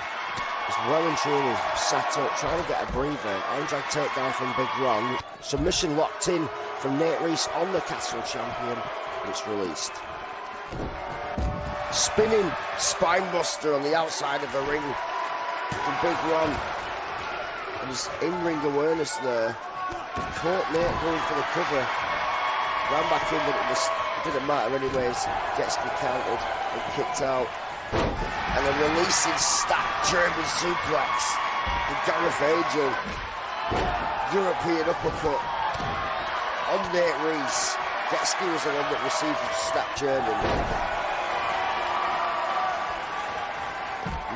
is well and truly sat up, trying to get a breather. Arm drag takedown from Big Ron. Submission locked in from Nate Reese on the Castle champion. It's released. Spinning spinebuster on the outside of the ring from Big Ron. And his in-ring awareness there. He caught Nate going for the cover. Ran back in, but it didn't matter anyways. Getsky counted and kicked out. And a releasing stacked German suplex from Gareth Angel. European uppercut on Nate Reese. Getsky was the one that received the stacked German.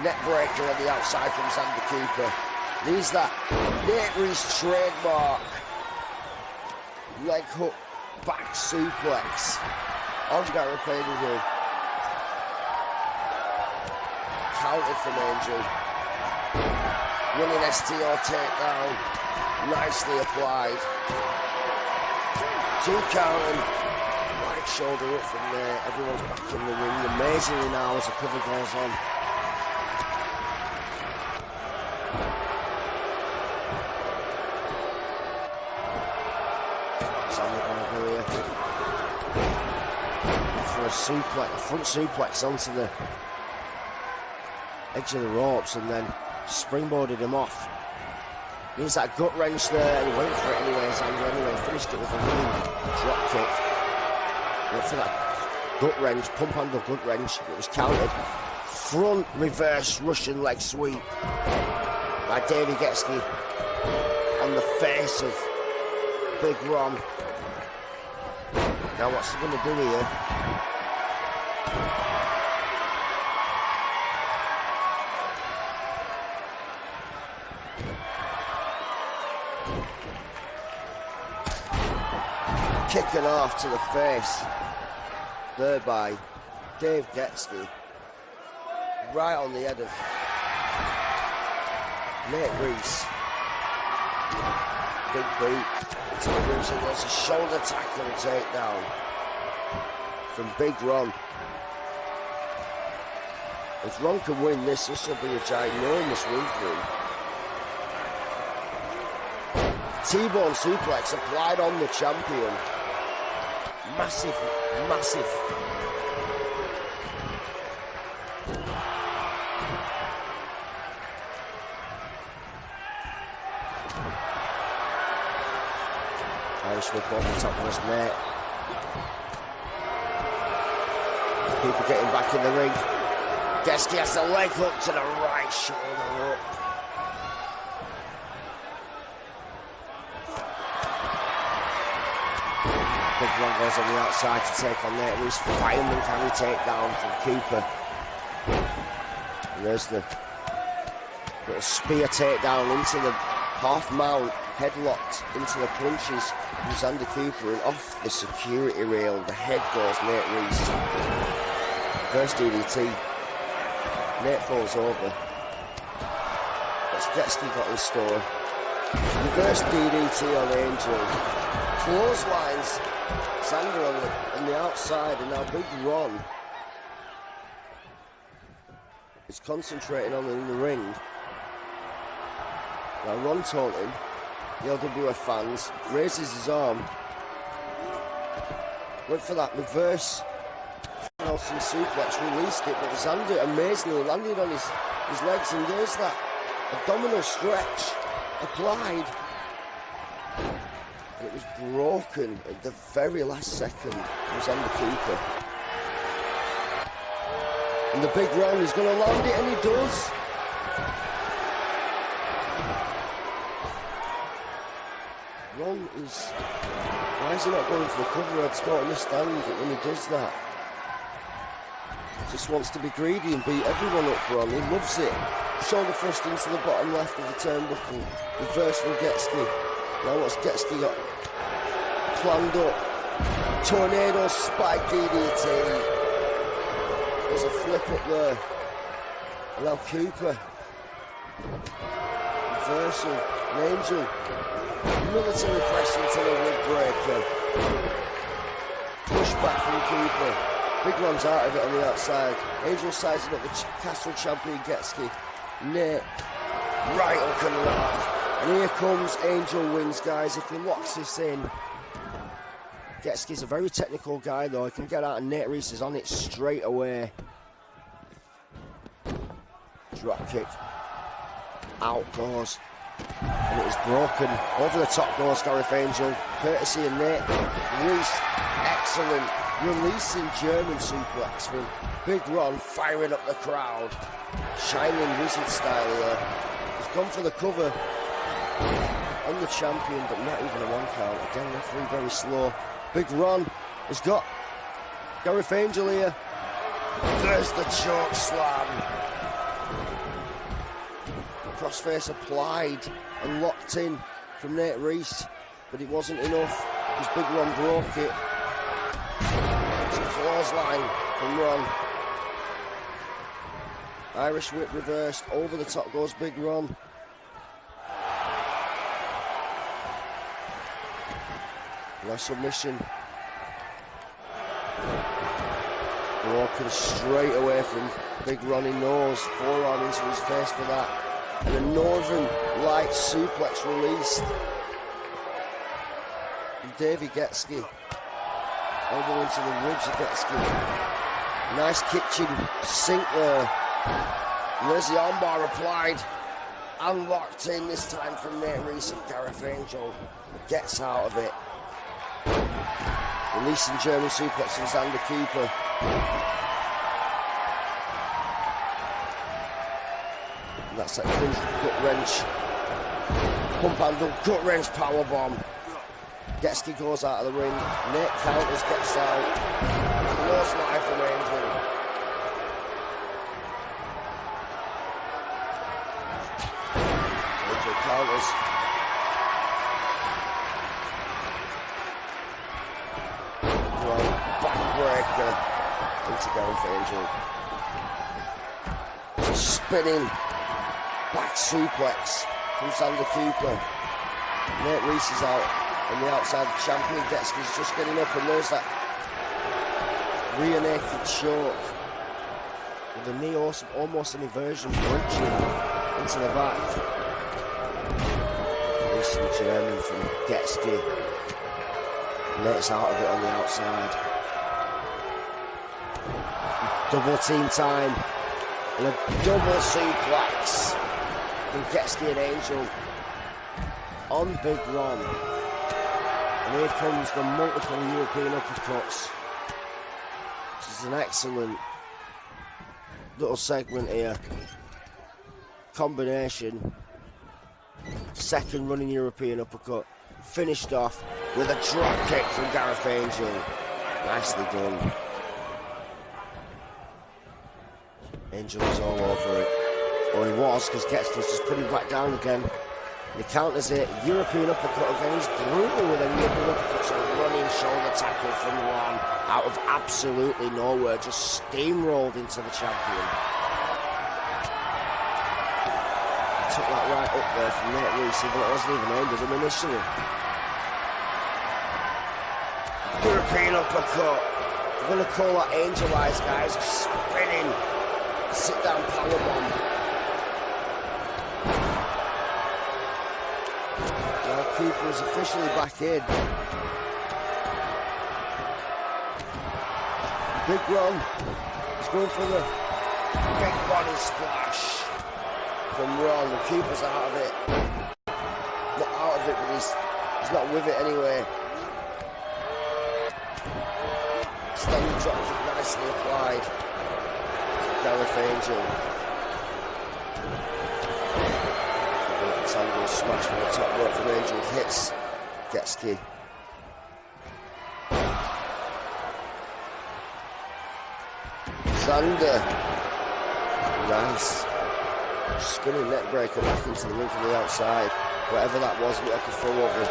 Neck breaker on the outside from Xander Cooper. Leaves that Nate Reese trademark leg hook back suplex on Gareth Angel. Counted from Angel. Running STO takedown. Nicely applied. 2 counting. Right shoulder up from there. Everyone's back in the ring. Amazingly now as the cover goes on. For a suplex, a front suplex onto the edge of the ropes, and then springboarded him off. Means that gut wrench there, and he went for it anyway. Xander anyway finished it with a running drop kick. Went for that gut wrench, pump handle gut wrench. It was countered. Front reverse Russian leg sweep by Davey Getsky on the face of Big Ron. Now what's he going to do here? Kicking off to the face there by Dave Getsky. Right on the head of Nate Reese. Big boot into the ribs, and there's a shoulder tackle and takedown from Big Ron. If Ron can win this will be a ginormous win for him. T-bone suplex applied on the champion. Massive, massive. Irish whip over the top of his net. People getting back in the ring. Getsky has the leg hook to the right shoulder up. Big Ron goes on the outside to take on Nate Reese. Fireman carry takedown from Cooper. And there's the little spear takedown into the half mount, headlocked into the punches from Xander Cooper, and off the security rail. The head goes Nate Reese. First DDT. Nate falls over. What's Getsky got in store? Reverse DDT on Angel. Clotheslines Xander on the outside, and now Big Ron is concentrating on in the ring. Now Ron taunting the LWF fans, raises his arm, went for that reverse roundhouse and suplex, released it, but Xander amazingly landed on his legs, and there's that abdominal stretch applied. And it was broken at the very last second from Xander Cooper. And the big round is going to land it, and he does. Ron is... Why is he not going for the cover? I just don't understand it when he does that. Just wants to be greedy and beat everyone up, Ron. He loves it. Shoulder thrust into the bottom left of the turnbuckle. Reverse from Getsky. Now what's Getsky got planned up? Tornado spike DDT. There's a flip up there. And now Cooper. Reversal. An Angel. Military press into the rib breaker. Push back from Cooper. Big Ron's out of it on the outside. Angel sizing up the Castle champion Getsky. Nate. Right hook and left. And here comes Angel wins, guys. If he locks this in. Getsky's a very technical guy, though. He can get out, and Nate Reese is on it straight away. Drop kick. Out goes. And it is broken. Over the top goes Gareth Angel. Courtesy of Nate Reese. Excellent. Releasing German suplex from Big Ron, firing up the crowd. Shining wizard style here. He's gone for the cover on the champion, but not even a 1 count. Again, referee very slow. Big Ron has got Gareth Angel here. There's the choke slam. Crossface applied and locked in from Nate Reese, but it wasn't enough because Big Ron broke it. It's a clothesline from Ron. Irish whip reversed, over the top goes Big Ron. Nice submission. Broken straight away from Big Ron. He knows, forearm into his face for that. And a Northern Light suplex released. And Davey Getsky. Elbow into the ribs of Getsky. Nice kitchen sink there. And there's the armbar applied. And locked in this time from Nate Reese, and Gareth Angel gets out of it. Releasing German suplex from Xander Cooper. That's that gut wrench. Pump handle, gut wrench powerbomb. Getsky goes out of the ring. Nate counters, gets out. Close line from Angel. Angel counters. Backbreaker into Gareth Angel. Spinning back suplex from Xander Cooper. Nate Reese is out on the outside. The champion Getsky's just getting up, and there's that rear naked choke with the knee almost an inversion bridging into the back. Releasing German from Getsky. Nate's out of it on the outside. Double team time. And a double suplex from Getsky and Angel on Big Ron. And here comes the multiple European uppercuts. This is an excellent little segment here. Combination. Second running European uppercut. Finished off with a drop kick from Gareth Angel. Nicely done. Angel was all over it. Or he was, because Getsky's just put him back down again. And he counters it. European uppercut again. He's brutal with a European uppercut. So a running shoulder tackle from Ron out of absolutely nowhere. Just steamrolled into the champion. Took that right up there from Nate Reese, even it wasn't even aimed at him initially. European uppercut. We're going to call that Angel Eyes, guys. Spinning. Sit down powerbomb. Now Cooper is officially back in. Big Ron. He's going for the big body splash from Ron. The keeper's out of it. Not out of it, but he's not with it anyway. Standing drop kick nicely applied. Gareth Angel. Angle smash from the top rope from Angel. Hits Getski. Xander. Nice. Spinning neck breaker back into the ring from the outside. Whatever that was, we have to throw over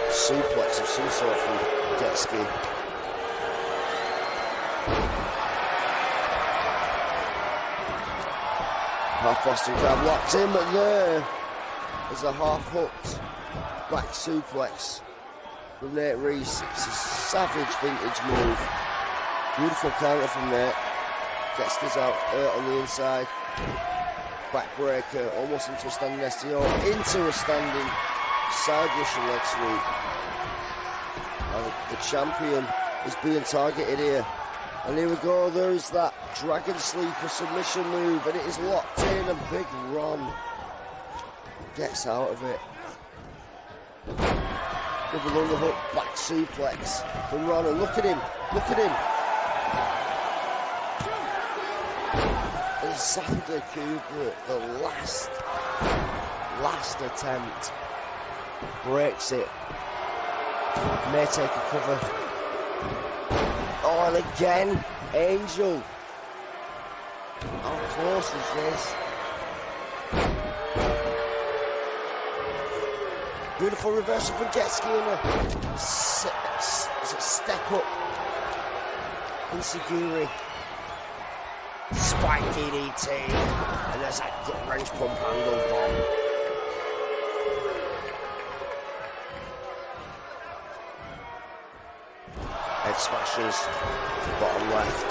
suplex of some sort from Getski. Half Boston Crab locked in, but there is a half hooked back suplex from Nate Reese. It's a savage vintage move. Beautiful counter from Nate. Getski's out on the inside. Backbreaker almost into a standing STO, into a standing side Russian leg sweep. And the champion is being targeted here. And here we go, there is that Dragon Sleeper submission move, and it is locked in, and Big Ron gets out of it. Double underhook, back suplex from Ron, and look at him, look at him. And Xander Cooper, the last attempt, breaks it. May take a cover. Oh, and again, Angel. How close is this? Beautiful reversal from Getski and a step up. Insiguri. Spike DDT. And there's that gut wrench pump handle bomb. Head smashes to the bottom left.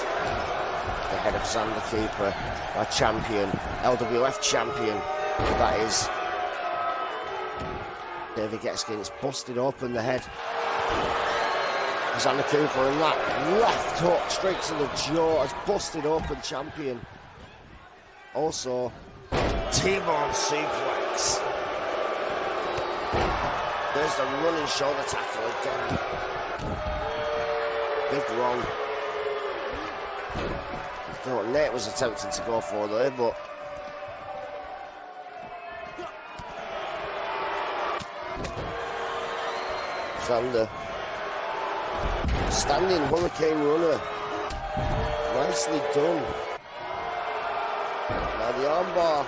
The head of Xander Cooper, our champion, LWF champion, that is. David Getski, it's busted open the head. Xander Cooper, and that left hook straight to the jaw has busted open champion. Also, T-bone suplex. There's the running shoulder tackle again. Big Ron. I don't know what Nate was attempting to go for there, but Xander. Standing Hurricane Runner. Nicely done. Now the armbar.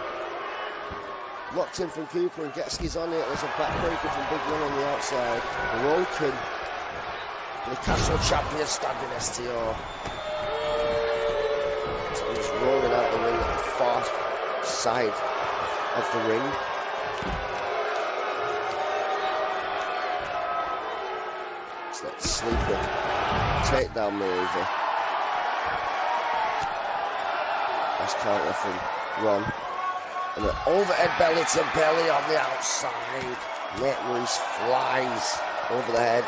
Locked in from Cooper, and Getski's on it. There's a backbreaker from Big Ron on the outside. Broken. The Castle champion standing STO. So he's rolling out the ring at the far side of the ring. It's that sleeper takedown maneuver. That's counter from Ron. And an overhead belly to belly on the outside. Nate Reese flies over the head.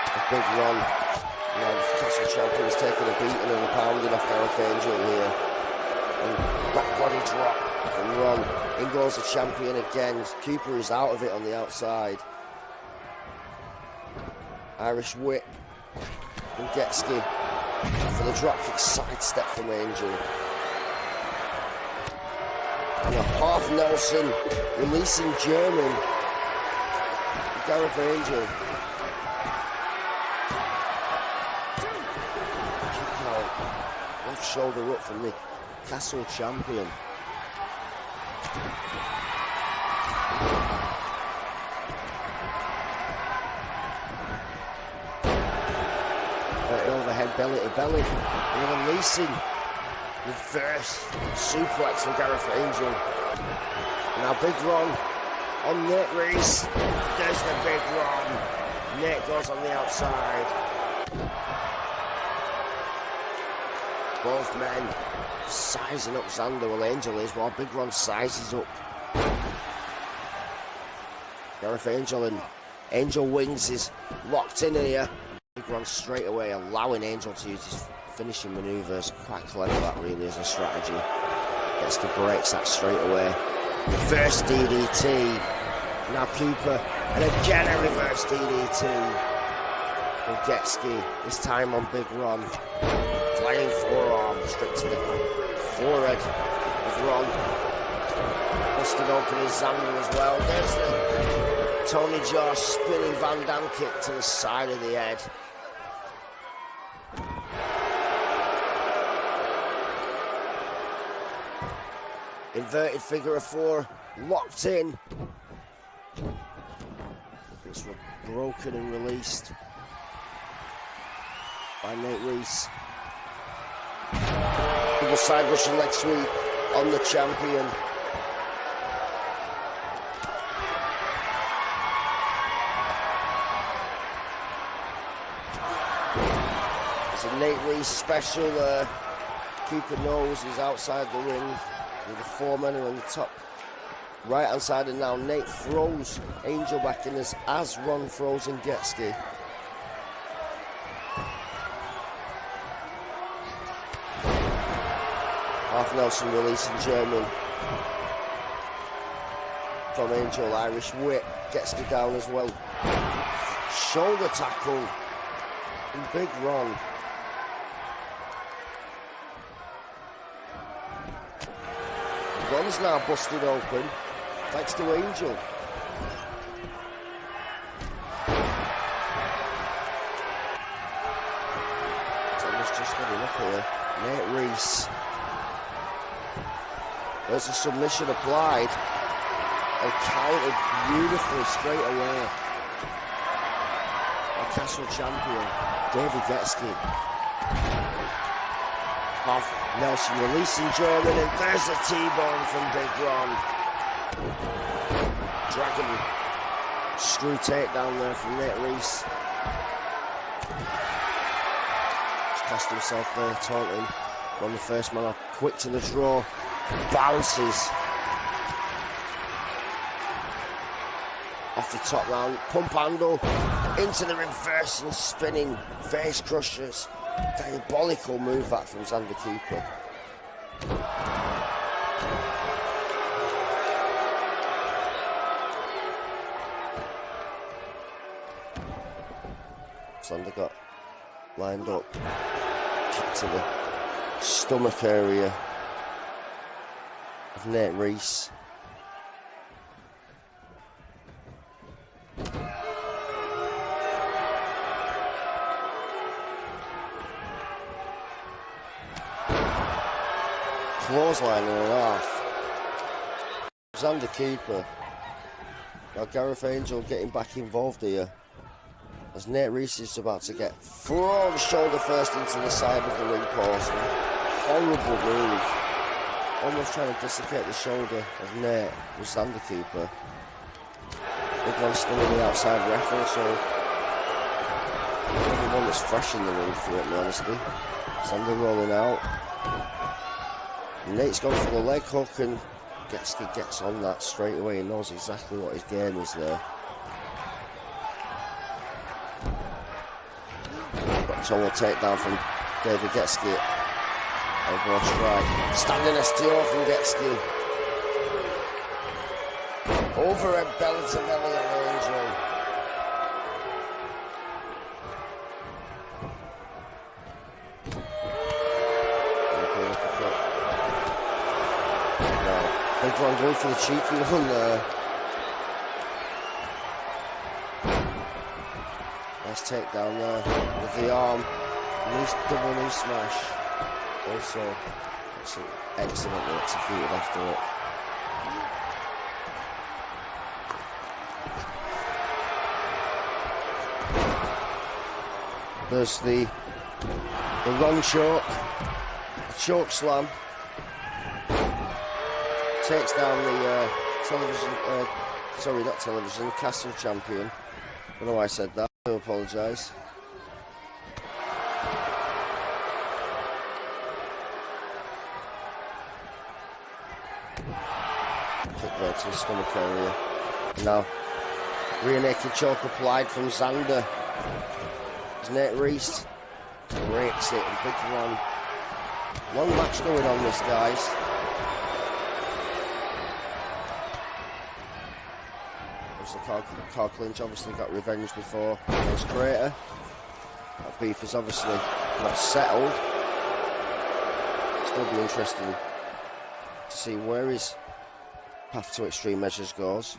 A big Ron. Now the Castle champion is taking a beating and a pounding off Gareth Angel here. And back body drop from Ron. In goes the champion again. Cooper is out of it on the outside. Irish whip from Getski for the dropkick sidestep from Angel. And a half Nelson releasing German. Gareth Angel. Left shoulder up from the Castle champion. Right overhead belly to belly. And releasing reverse suplex from Gareth Angel. Now Big Ron on Nate Reese. There's the Big Ron. Nate goes on the outside. Both men sizing up Xander, well Angel is, while Big Ron sizes up Gareth Angel, and Angel wins is locked in here. Big Ron straight away allowing Angel to use his finishing manoeuvres. Quite clever that really as a strategy. Getski breaks that straight away. Reverse DDT. Now Cooper, and again a reverse DDT. And Getski, this time on Big Ron. Flying forearm straight to the forehead of Ron. Busted open his Xander as well. There's the Tony Josh spinning Van Dam kick to the side of the head. Inverted figure of four, locked in. It's broken and released by Nate Reese. Double side Russian leg sweep on the champion. It's a Nate Reese special there. Cooper knows he's outside the ring. With the four men are on the top right hand side, and now Nate throws Angel back in as Ron throws in Getski. Half Nelson releasing German from Angel, Irish whip, Getski down as well. Shoulder tackle and Big Ron. Ron's now busted open, thanks to Angel. Thomas just getting up here. Nate Reese. There's a submission applied and countered beautifully straight away. Our Castle champion, David Getski. Half Nelson releasing German, and there's a T-bone from Big Ron. Dragon screw takedown there from Nate Reese. Just cost himself there, taunting. Run the first man up, quick to the draw, bounces. Off the top round, pump handle, into the reverse and spinning face crushers. Diabolical move that from Xander Cooper. Xander got lined up, kick to the stomach area of Nate Reese. Clothesline and a half. Xander Cooper. Now Gareth Angel getting back involved here. As Nate Reese is about to get thrown shoulder first into the side of the ring post. Horrible move. Almost trying to dislocate the shoulder of Nate with Xander Cooper. Big one still on the outside ref also. The only one that's fresh in the ring for it, in honesty. Xander rolling out. Nate's gone for the leg hook, and Getski gets on that straight away. He knows exactly what his game is there. Got a total takedown from David Getski. Elbow strike. Standing STO from Getski. Overhead belly to belly on Angel. Big Ron going for the cheeky one there. Nice takedown there with the arm. Nice double knee smash. Also, excellently executed after it. There's the Ron choke. The choke slam. Takes down the television, Castle champion. I don't know why I said that, I do apologise. Kick there to the stomach area. Now, rear naked choke applied from Xander. It's Nate Reese breaks it, and big Ron. Long match going on this, guys. Obviously, Carl Clinch obviously got revenge before against Crater. That beef is obviously not settled. Still be interesting to see where his path to extreme measures goes.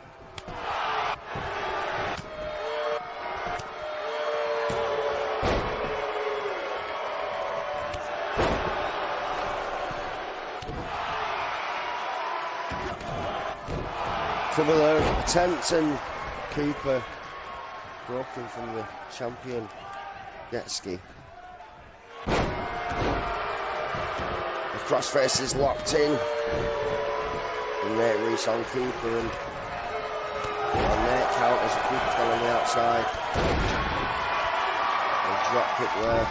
Cover their attempt, and Cooper broken from the champion Getski. The crossface is locked in. And Nate Reese on Cooper, and Nate counters, and Cooper's gone on the outside. And drop kick there.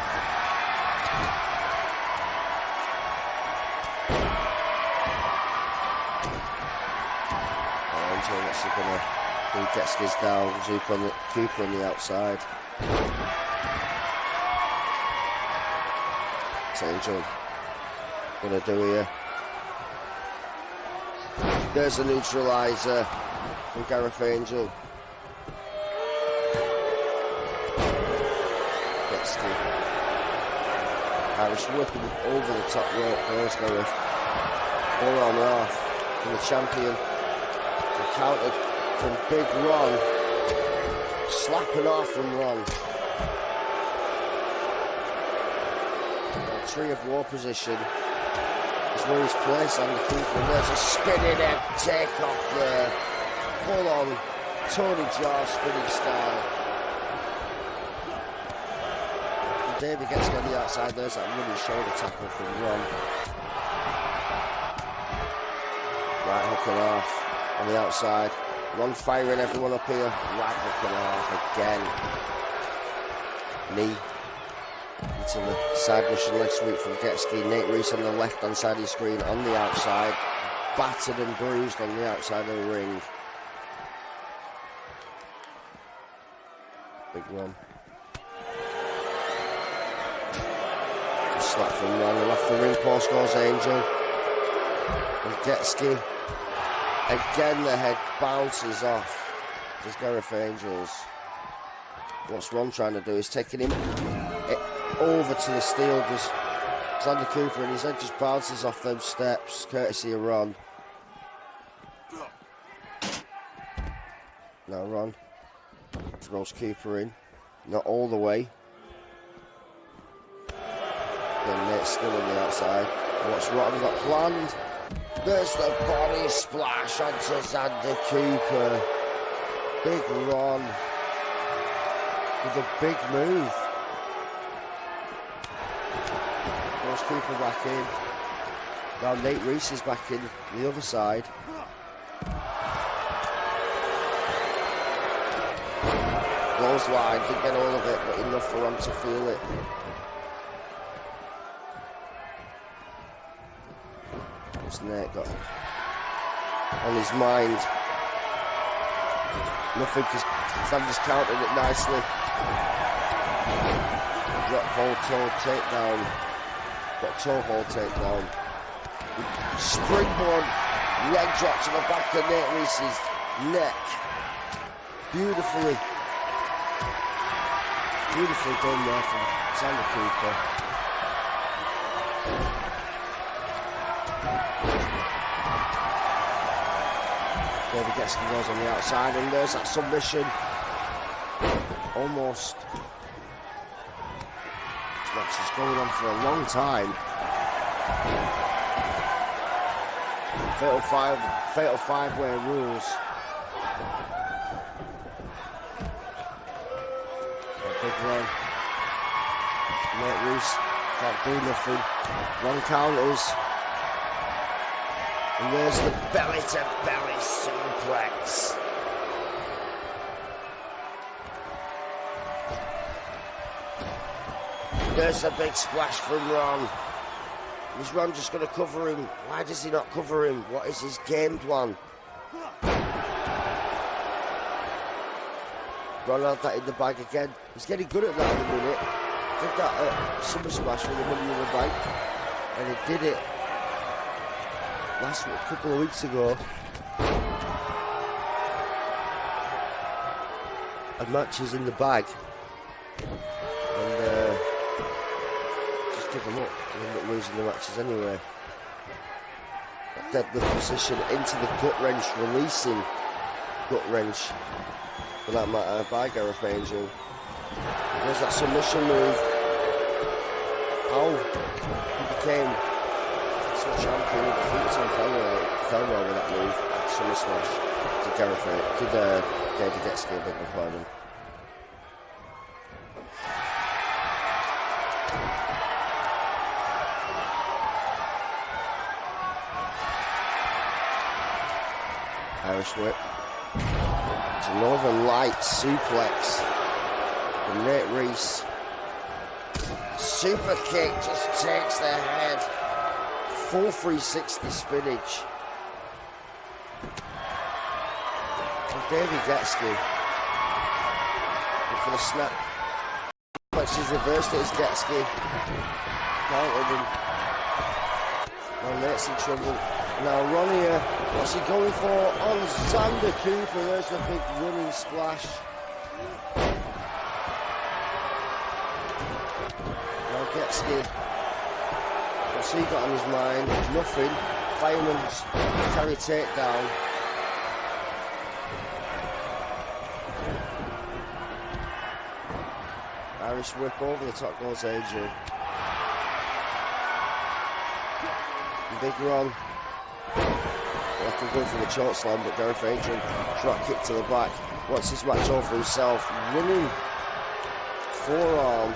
What's he gonna do? Getski's down, Cooper on the outside. What's Angel gonna do here? There's a neutralizer from Gareth Angel. Getski. Irish whipping over the top rope. There's Gareth. All on and off from the champion. Countered from Big Ron, slapping off from Ron. Tree of War position is where he's placed on the keeper, and there's a spinning head take off there, full on Tony Jaw spinning style. And David gets on the outside, there's that running shoulder tackle from Ron. Right hooking off. On the outside, Ron firing everyone up here, right hooking off again. Knee into the side Russian leg sweep from Getski. Nate Reese on the left hand side of the screen on the outside, battered and bruised on the outside of the ring. Big Ron. Slap from Ron, and off the ring post goes Angel. And Getski. Again, the head bounces off. Just Gareth Angels. What's Ron trying to do is taking him over to the steel. Just Xander Cooper, and his head just bounces off those steps, courtesy of Ron. Now Ron throws Cooper in, not all the way. Then Nate's still on the outside. What's Ron got planned? There's the body splash onto Xander Cooper. Big Ron with a big move. Goes Cooper back in. Now Nate Reese is back in the other side. Close line, didn't get all of it, but enough for Ron to feel it. Nate got on his mind. Nothing, because Xander's countered it nicely. Drop hold toe takedown. Got toe hold takedown. Springboard leg drop to the back of Nate Reese's neck. Beautifully done there from Xander Cooper. David Getski goes on the outside, and there's that submission. Almost. This match is going on for a long time. Fatal five-way rules. A big run. Nate Reese can't do nothing. Long counters. And there's the belly-to-belly suplex. There's a big splash from Ron. Is Ron just going to cover him? Why does he not cover him? What is his game plan? Ron had that in the bag again. He's getting good at that in a minute. did that at Summer Smash with the Money in the Bank, and he did it last week, a couple of weeks ago. Had matches in the bag, and just give them up. They end up losing the matches anyway. That deadlift position into the gut wrench, releasing gut wrench for that matter by Gareth Angel. There's that submission move. How he became national champion, he defeated Tom Felwell with that move at Summer Smash to David Getski, I beg my pardon. Irish whip. It's a Northern Lights suplex from Nate Reese. Super kick just takes their head. Full 360 spinach. And Davey Getski. And for the snap. She's reversed it as Getski. Countered him. Now Nate's in trouble. Now Ronnie, what's he going for? On Xander Cooper, there's the big running splash. Now Getski, what's he got on his mind? Nothing. Fireman's carry takedown. Irish whip over the top goes Adrian. Big Ron. After going for the choke slam, but Gareth Adrian drop kick to the back. Wants his match over himself. Running forearm.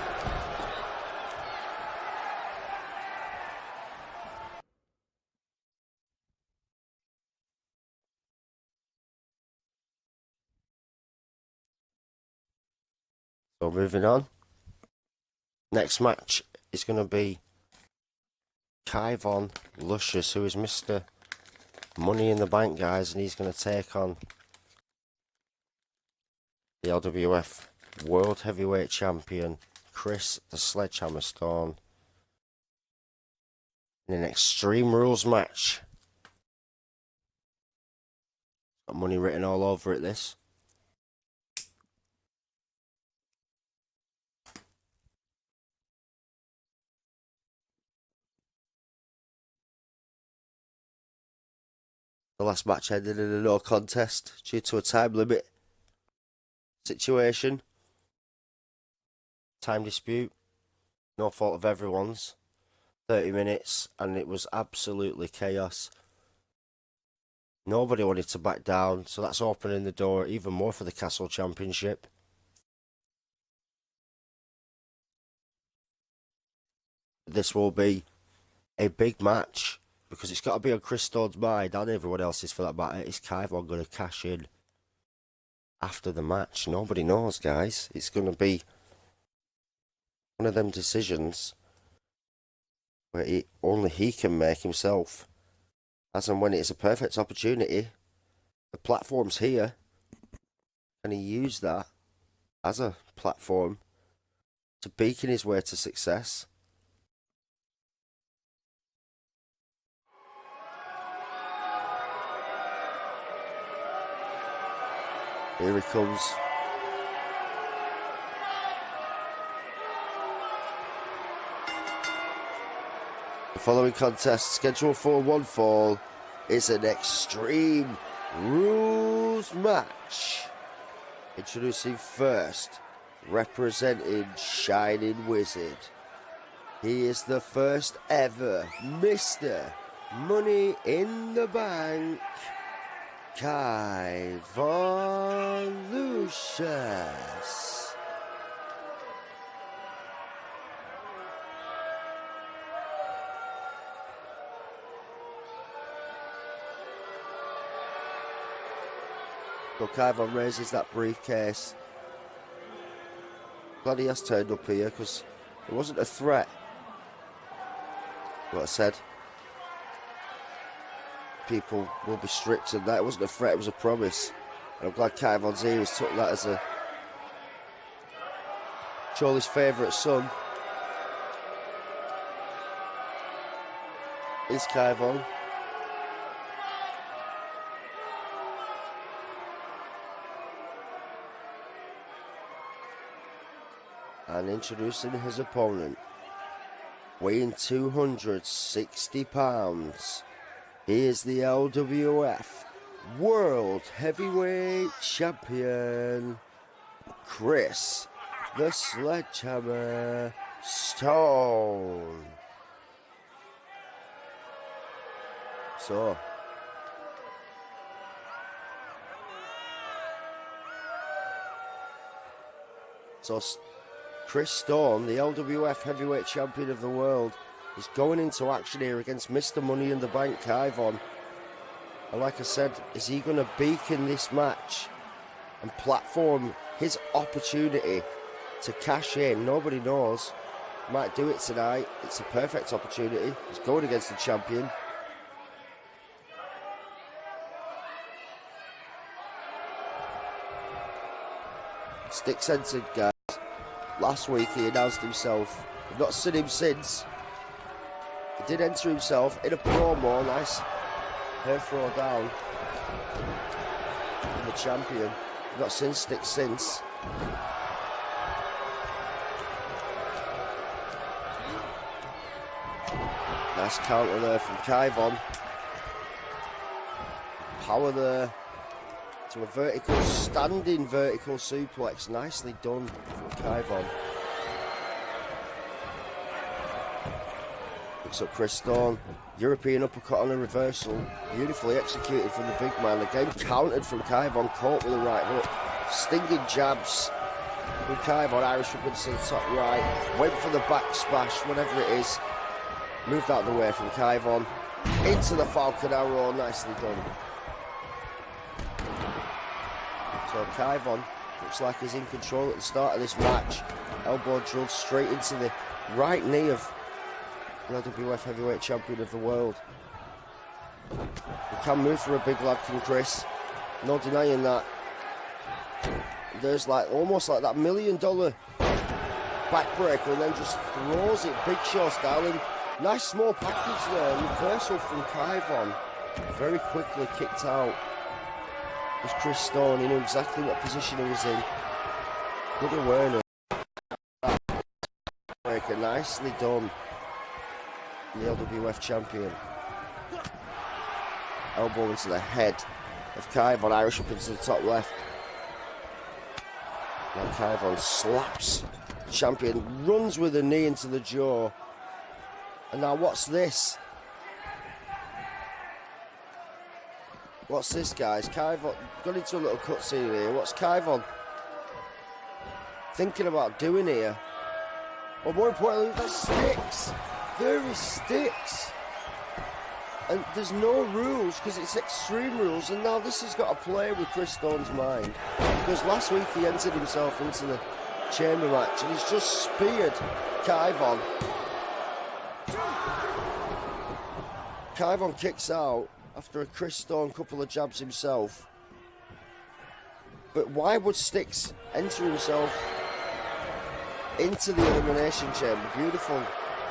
So moving on. Next match is going to be Kyvon Luscious, who is Mr. Money in the Bank, guys, and he's going to take on the LWF World Heavyweight Champion Chris the Sledgehammer Stone in an Extreme Rules match. Got money written all over it, this. The last match ended in a no contest due to a time limit situation. Time dispute. No fault of everyone's. 30 minutes and it was absolutely chaos. Nobody wanted to back down, so that's opening the door even more for the Castle Championship. This will be a big match. Because it's got to be on Chris Stone's mind, and everyone else's for that matter. Is Kyvon going to cash in after the match? Nobody knows, guys. It's going to be one of them decisions where only he can make himself. As and when it's a perfect opportunity, the platform's here. Can he use that as a platform to beacon his way to success? Here he comes. The following contest, scheduled for one fall, is an Extreme Rules match. Introducing first, representing Shining Wizard. He is the first ever Mr. Money in the Bank, Kyvon Luscious. So Kyvon raises that briefcase. Glad he has turned up here because it wasn't a threat. What I said. People will be strict and that. It wasn't a threat, it was a promise. And I'm glad Kyvon's here. He's took that as a Charlie's favourite son. is Kaivon. And introducing his opponent, weighing 260 pounds, he is the LWF World Heavyweight Champion, Chris the Sledgehammer Stone. So, Chris Stone, the LWF Heavyweight Champion of the world, is going into action here against Mr. Money in the Bank, Kaivon. And like I said, is he going to beacon this match and platform his opportunity to cash in? Nobody knows. Might do it tonight. It's a perfect opportunity. He's going against the champion. Sticks entered, guys. Last week he announced himself. I've not seen him since. He did enter himself in a promo. Nice hair throw down. And the champion. I've not seen Sticks since. Nice counter there from Kaivon. Power there to a standing vertical suplex. Nicely done from Kaivon. Picks up Chris Stone. European uppercut on a reversal. Beautifully executed from the big man. Again countered from Kaivon. Caught with a right hook. Stinging jabs from Kaivon. Irish whip into the top right. Went for the back splash, whatever it is. Moved out of the way from Kaivon. Into the Falcon Arrow. Nicely done. So Kaivon looks like he's in control at the start of this match. Elbow drilled straight into the right knee of the LWF Heavyweight Champion of the world. He can move for a big lad from Chris. No denying that. There's like almost like that $1 million backbreaker and then just throws it Big Show style. And nice small package there. Reversal from Kaivon. Very quickly kicked out. Was Chris Stone. He knew exactly what position he was in. Good awareness. Breaker, nicely done. The LWF champion. Elbow into the head of Kaivon. Irish up into the top left. Now Kaivon slaps. Champion runs with a knee into the jaw. And now what's this? What's this, guys? Kaivon got into a little cutscene here. What's Kaivon thinking about doing here? Well, more importantly, there's Sticks. There is Sticks. And there's no rules because it's Extreme Rules. And now this has got to play with Chris Stone's mind. Because last week he entered himself into the chamber match and he's just speared Kaivon. Kaivon kicks out after a Chris Stone couple of jabs himself. But why would Sticks enter himself into the elimination chamber? Beautiful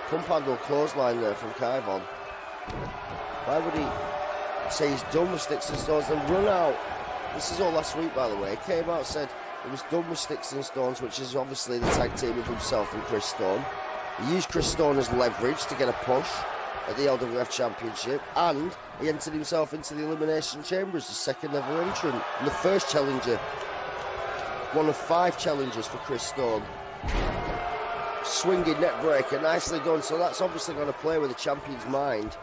pump handle clothesline there from Kaivon. Why would he say he's done with Sticks and Stones and run out? This is all last week, by the way. He came out, said he was done with Sticks and Stones, which is obviously the tag team of himself and Chris Stone. He used Chris Stone as leverage to get a push at the LWF Championship, and he entered himself into the Elimination Chamber as the second ever entrant and the first challenger. One of 5 challengers for Chris Stone. Swinging net breaker, nicely done. So that's obviously going to play with the champion's mind.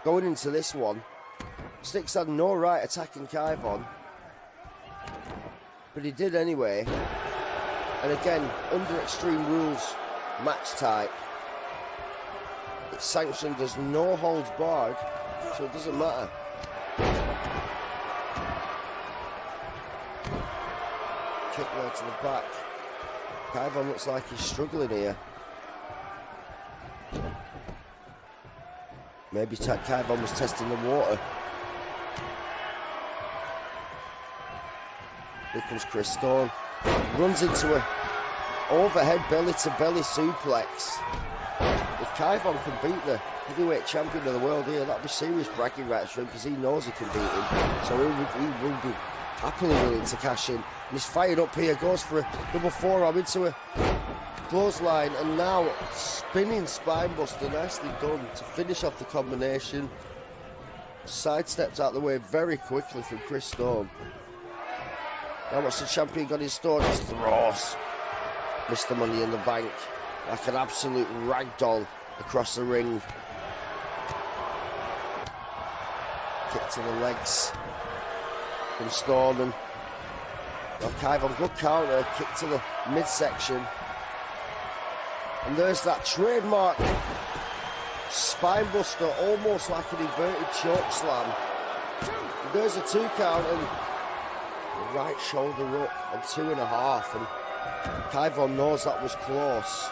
Going into this one, Sticks had no right attacking Kaivon, but he did anyway. And again, under Extreme Rules match type, it's sanctioned as no holds barred, so it doesn't matter. Kick there to the back. Kaivon looks like he's struggling here. Maybe Kaivon was testing the water. Here comes Chris Stone. Runs into a overhead belly to belly suplex. If Kaivon can beat the heavyweight champion of the world here, that'll be serious bragging rights for him, because he knows he can beat him. So he will be happily willing to cash in. And he's fired up here, goes for a double forearm into a clothesline, and now spinning spinebuster, nicely done to finish off the combination. Sidestepped out the way very quickly from Chris Storm. Now what's the champion got in store? Just throws Mr. Money in the Bank like an absolute ragdoll across the ring. Kick to the legs from Storm, and Kaivon, good counter, kick to the midsection. And there's that trademark spinebuster, almost like an inverted choke slam. And there's a 2 count, and right shoulder up and 2.5. And Kaivon knows that was close.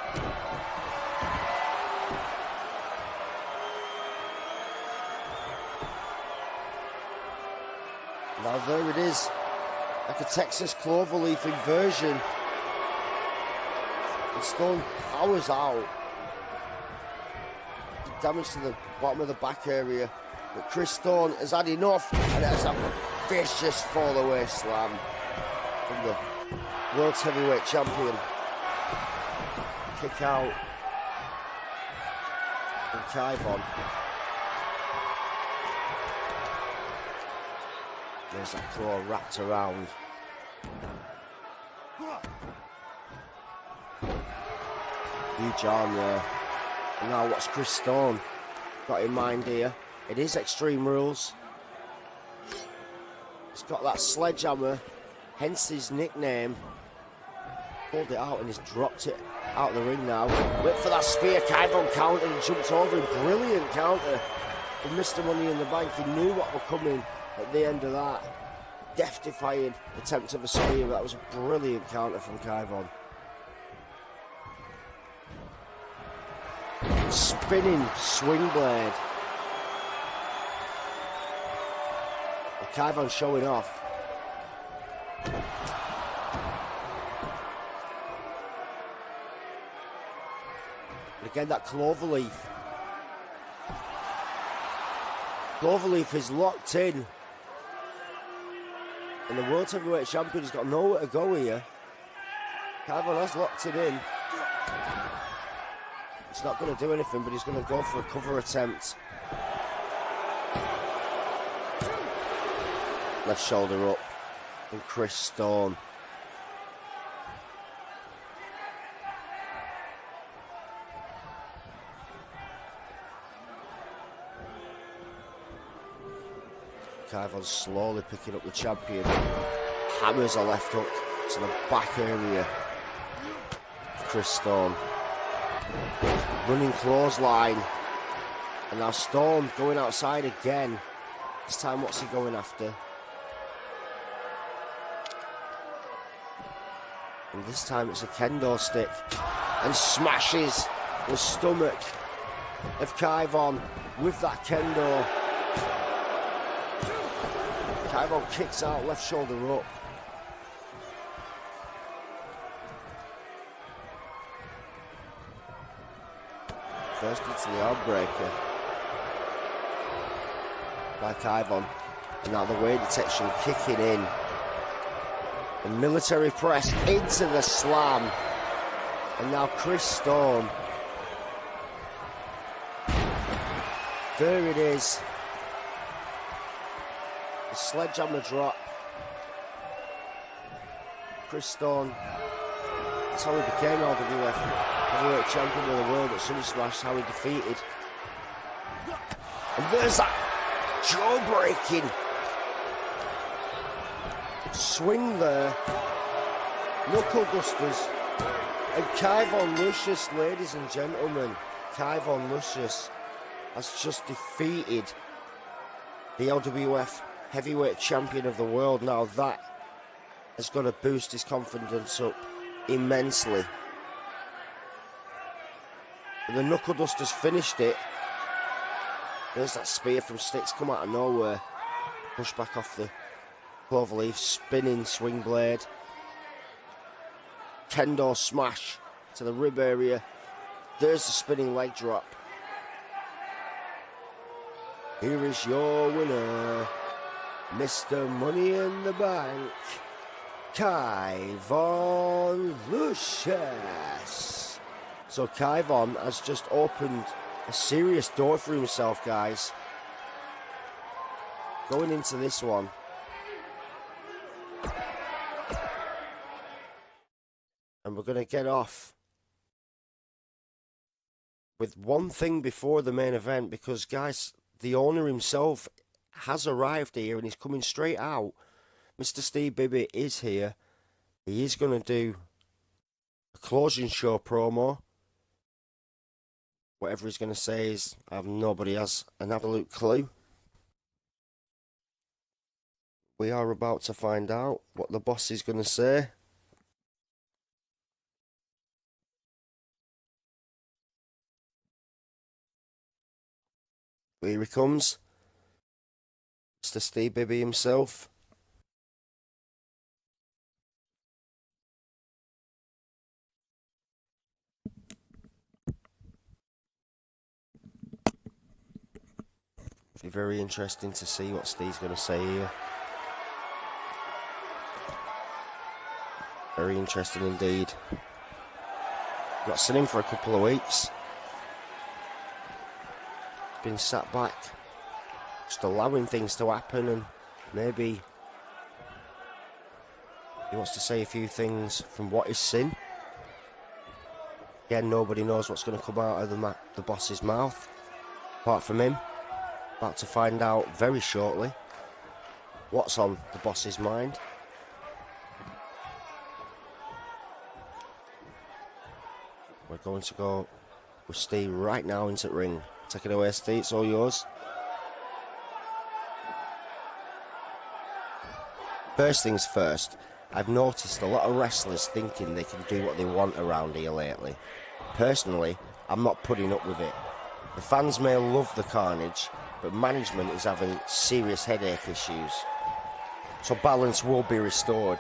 Now there it is, like a Texas Cloverleaf inversion. And Stone powers out. Damage to the bottom of the back area. But Chris Stone has had enough, and it has a vicious fall-away slam from the world's heavyweight champion. Kick out from Kaivon. There's that claw wrapped around. Huge arm there. And now what's Chris Stone got in mind here? It is Extreme Rules. He's got that sledgehammer, hence his nickname. Pulled it out and he's dropped it out of the ring now. Wait for that spear, Kaivon countered and jumped over him. Brilliant counter from Mr. Money in the Bank. He knew what was coming at the end of that. Death-defying attempt of a spear. That was a brilliant counter from Kaivon. Spinning swing blade. Kaivon showing off. And again, that Cloverleaf. Cloverleaf is locked in. And the World Heavyweight Champion has got nowhere to go here. Kaivon has locked it in. It's not going to do anything, but he's going to go for a cover attempt. Left shoulder up from Chris Storm. Kaivon slowly picking up the champion. Hammers a left hook to the back area of Chris Storm. Running clothesline. And now Storm going outside again. This time what's he going after? And this time it's a kendo stick. And smashes the stomach of Kaivon with that kendo. Kaivon kicks out, left shoulder up. First into the arm breaker by Kaivon. And now the weight detection kicking in. And military press into the slam. And now Chris Storm. There it is. The sledgehammer drop. Chris Storm. That's how he became LWF heavyweight champion of the world at Sunny Smash. How he defeated. And there's that jaw-breaking swing there. Knuckle dusters. And Kaivon Lucius, ladies and gentlemen. Kaivon Lucius has just defeated the LWF heavyweight champion of the world. Now that is going to boost his confidence up immensely. And the Knuckle Dusters finished it. There's that spear from Sticks come out of nowhere. Push back off the cloverleaf, spinning swing blade. Kendo smash to the rib area There's the spinning leg drop. Here is your winner, Mr. Money in the Bank, Kai Von Lucius. So Kai Von has just opened a serious door for himself, guys. Going into this one. And we're going to get off with one thing before the main event, because, guys, the owner himself has arrived here and he's coming straight out. Mr. Steve Bibby is here. He is going to do a closing show promo. Whatever he's going to say is, nobody has an absolute clue. We are about to find out what the boss is going to say. Here he comes. Mr. Steve Bibby himself. Be very interesting to see what Steve's going to say here. Very interesting indeed. Not seen him for a couple of weeks. He's been sat back, just allowing things to happen, and maybe he wants to say a few things from what he's seen. Again, nobody knows what's going to come out of the boss's mouth, apart from him. About to find out very shortly what's on the boss's mind. We're going to go with Steve right now into the ring. Take it away, Steve, it's all yours. First things first, I've noticed a lot of wrestlers thinking they can do what they want around here lately. Personally, I'm not putting up with it. The fans may love the carnage, but management is having serious headache issues. So balance will be restored.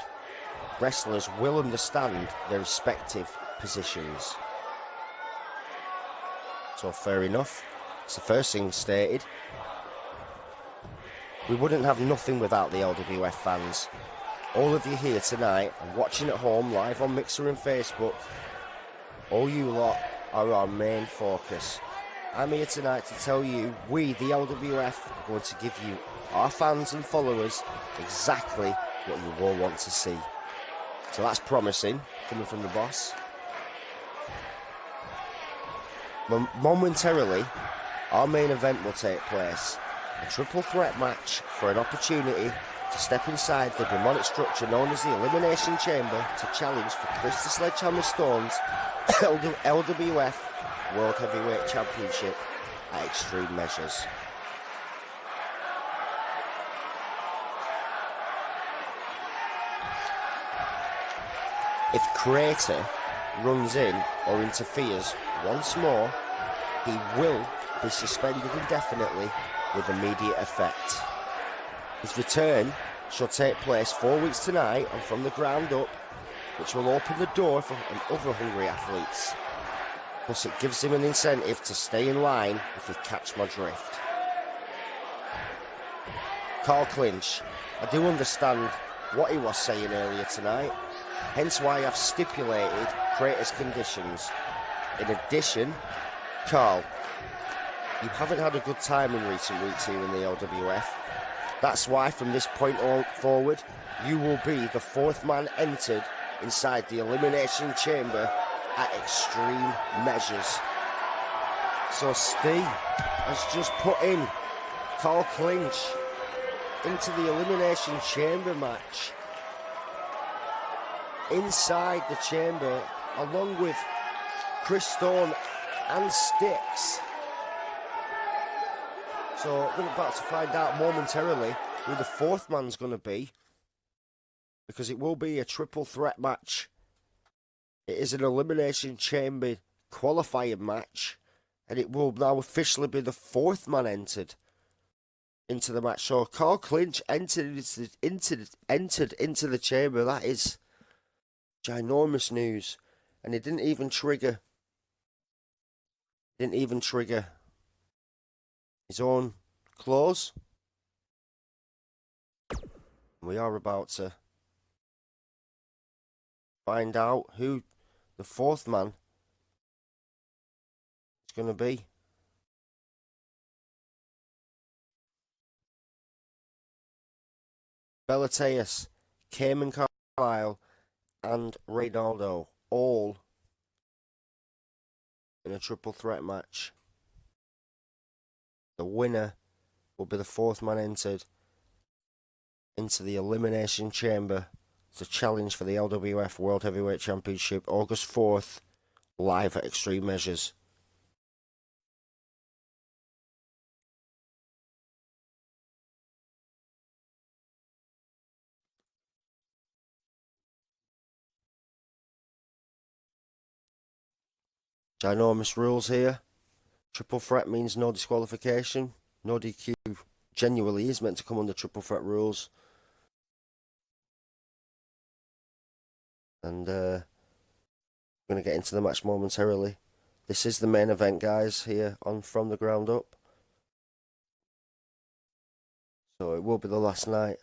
Wrestlers will understand their respective positions. So fair enough. It's the first thing stated. We wouldn't have nothing without the LWF fans. All of you here tonight and watching at home live on Mixer and Facebook, all you lot are our main focus. I'm here tonight to tell you, we, the LWF, are going to give you, our fans and followers, exactly what you all want to see. So that's promising, coming from the boss. Momentarily, our main event will take place. A triple threat match for an opportunity to step inside the demonic structure known as the Elimination Chamber to challenge for Chris the Sledgehammer Stone's LWF World Heavyweight Championship at Extreme Measures. If Crater runs in or interferes once more, he will be suspended indefinitely with immediate effect. His return shall take place 4 weeks tonight and from the ground up, which will open the door for other hungry athletes. Plus it gives him an incentive to stay in line if you catch my drift. Carl Clinch, I do understand what he was saying earlier tonight, hence why I've stipulated Crater's conditions. In addition, Carl, you haven't had a good time in recent weeks here in the LWF. That's why from this point forward, you will be the fourth man entered inside the Elimination Chamber at Extreme Measures. So Steve has just put in Carl Clinch into the Elimination Chamber match. Inside the chamber, along with Chris Stone and Styx. So we're about to find out momentarily who the fourth man's going to be, because it will be a triple threat match. It is an Elimination Chamber qualifying match, and it will now officially be the fourth man entered into the match. So Carl Clinch entered into the chamber. That is ginormous news, and it didn't even trigger Didn't even trigger his own clause. We are about to find out who the fourth man is going to be. Belateus, Cayman Carlisle, and Reynaldo, all in a triple threat match. The winner will be the fourth man entered into the Elimination Chamber to challenge for the LWF World Heavyweight Championship August 4th, live at Extreme Measures. Ginormous rules here. Triple threat means no disqualification. No DQ genuinely is meant to come under triple threat rules. And we're going to get into the match momentarily. This is the main event, guys, here on From the Ground Up. So it will be the last night.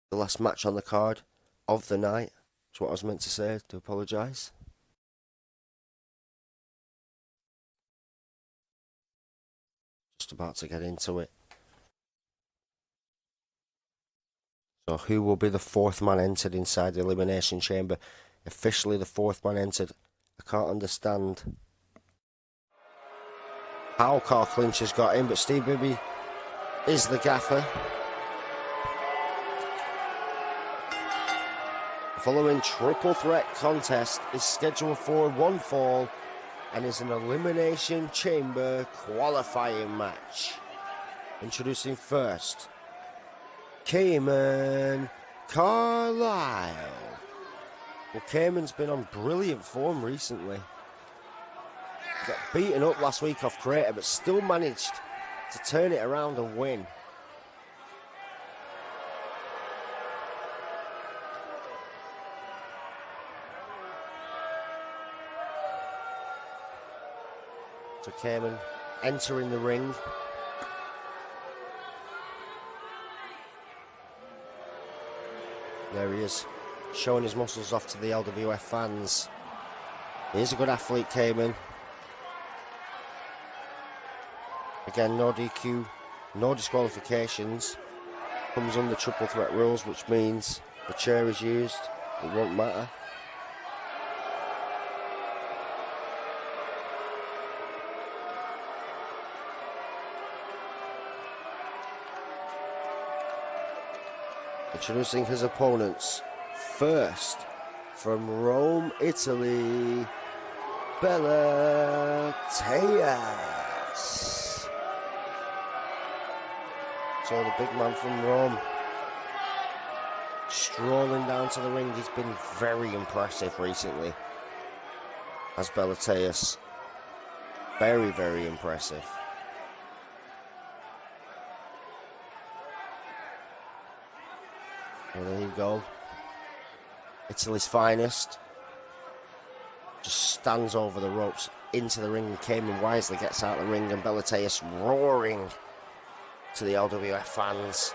The last match on the card of the night. That's what I was meant to say. To apologise. Just about to get into it. So who will be the fourth man entered inside the Elimination Chamber? Officially the fourth man entered. I can't understand how Carl Clinch has got in, but Steve Bibby is the gaffer. The following triple threat contest is scheduled for one fall and is an Elimination Chamber qualifying match. Introducing first, Cayman Carlisle. Well, Cayman's been on brilliant form recently. Got beaten up last week off Crater, but still managed to turn it around and win. So Cayman entering the ring. There he is, showing his muscles off to the LWF fans. He's a good athlete, Cayman. Again, no DQ, no disqualifications. Comes under triple threat rules, which means the chair is used, it won't matter. Introducing his opponents. First, from Rome, Italy, Belateus. So the big man from Rome, strolling down to the ring. He's been very impressive recently as Belateus. Very, very impressive. Well, there you go. Italy's finest. Just stands over the ropes into the ring. Cayman wisely gets out of the ring, and Belateus roaring to the LWF fans.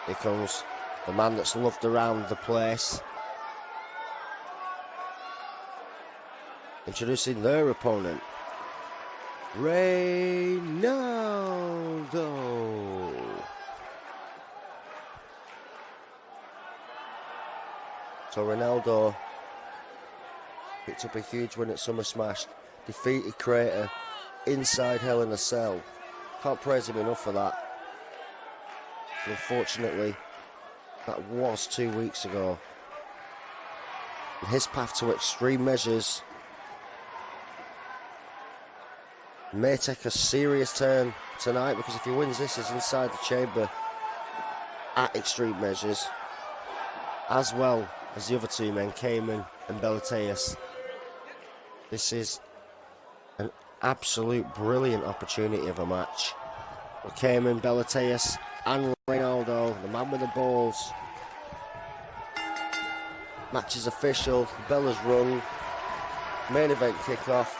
Here comes the man that's loved around the place. Introducing their opponent, Reynaldo. So Reynaldo picked up a huge win at Summer Smash, defeated Crater inside Hell in a Cell. Can't praise him enough for that. And unfortunately, that was 2 weeks ago. And his path to Extreme Measures may take a serious turn tonight, because if he wins this, he's inside the chamber at Extreme Measures, as well as the other two men, Cayman and Belateus. This is an absolute brilliant opportunity of a match. With Cayman, Belateus and Reynaldo, the man with the balls. Match is official. Bella's rung. Main event kickoff.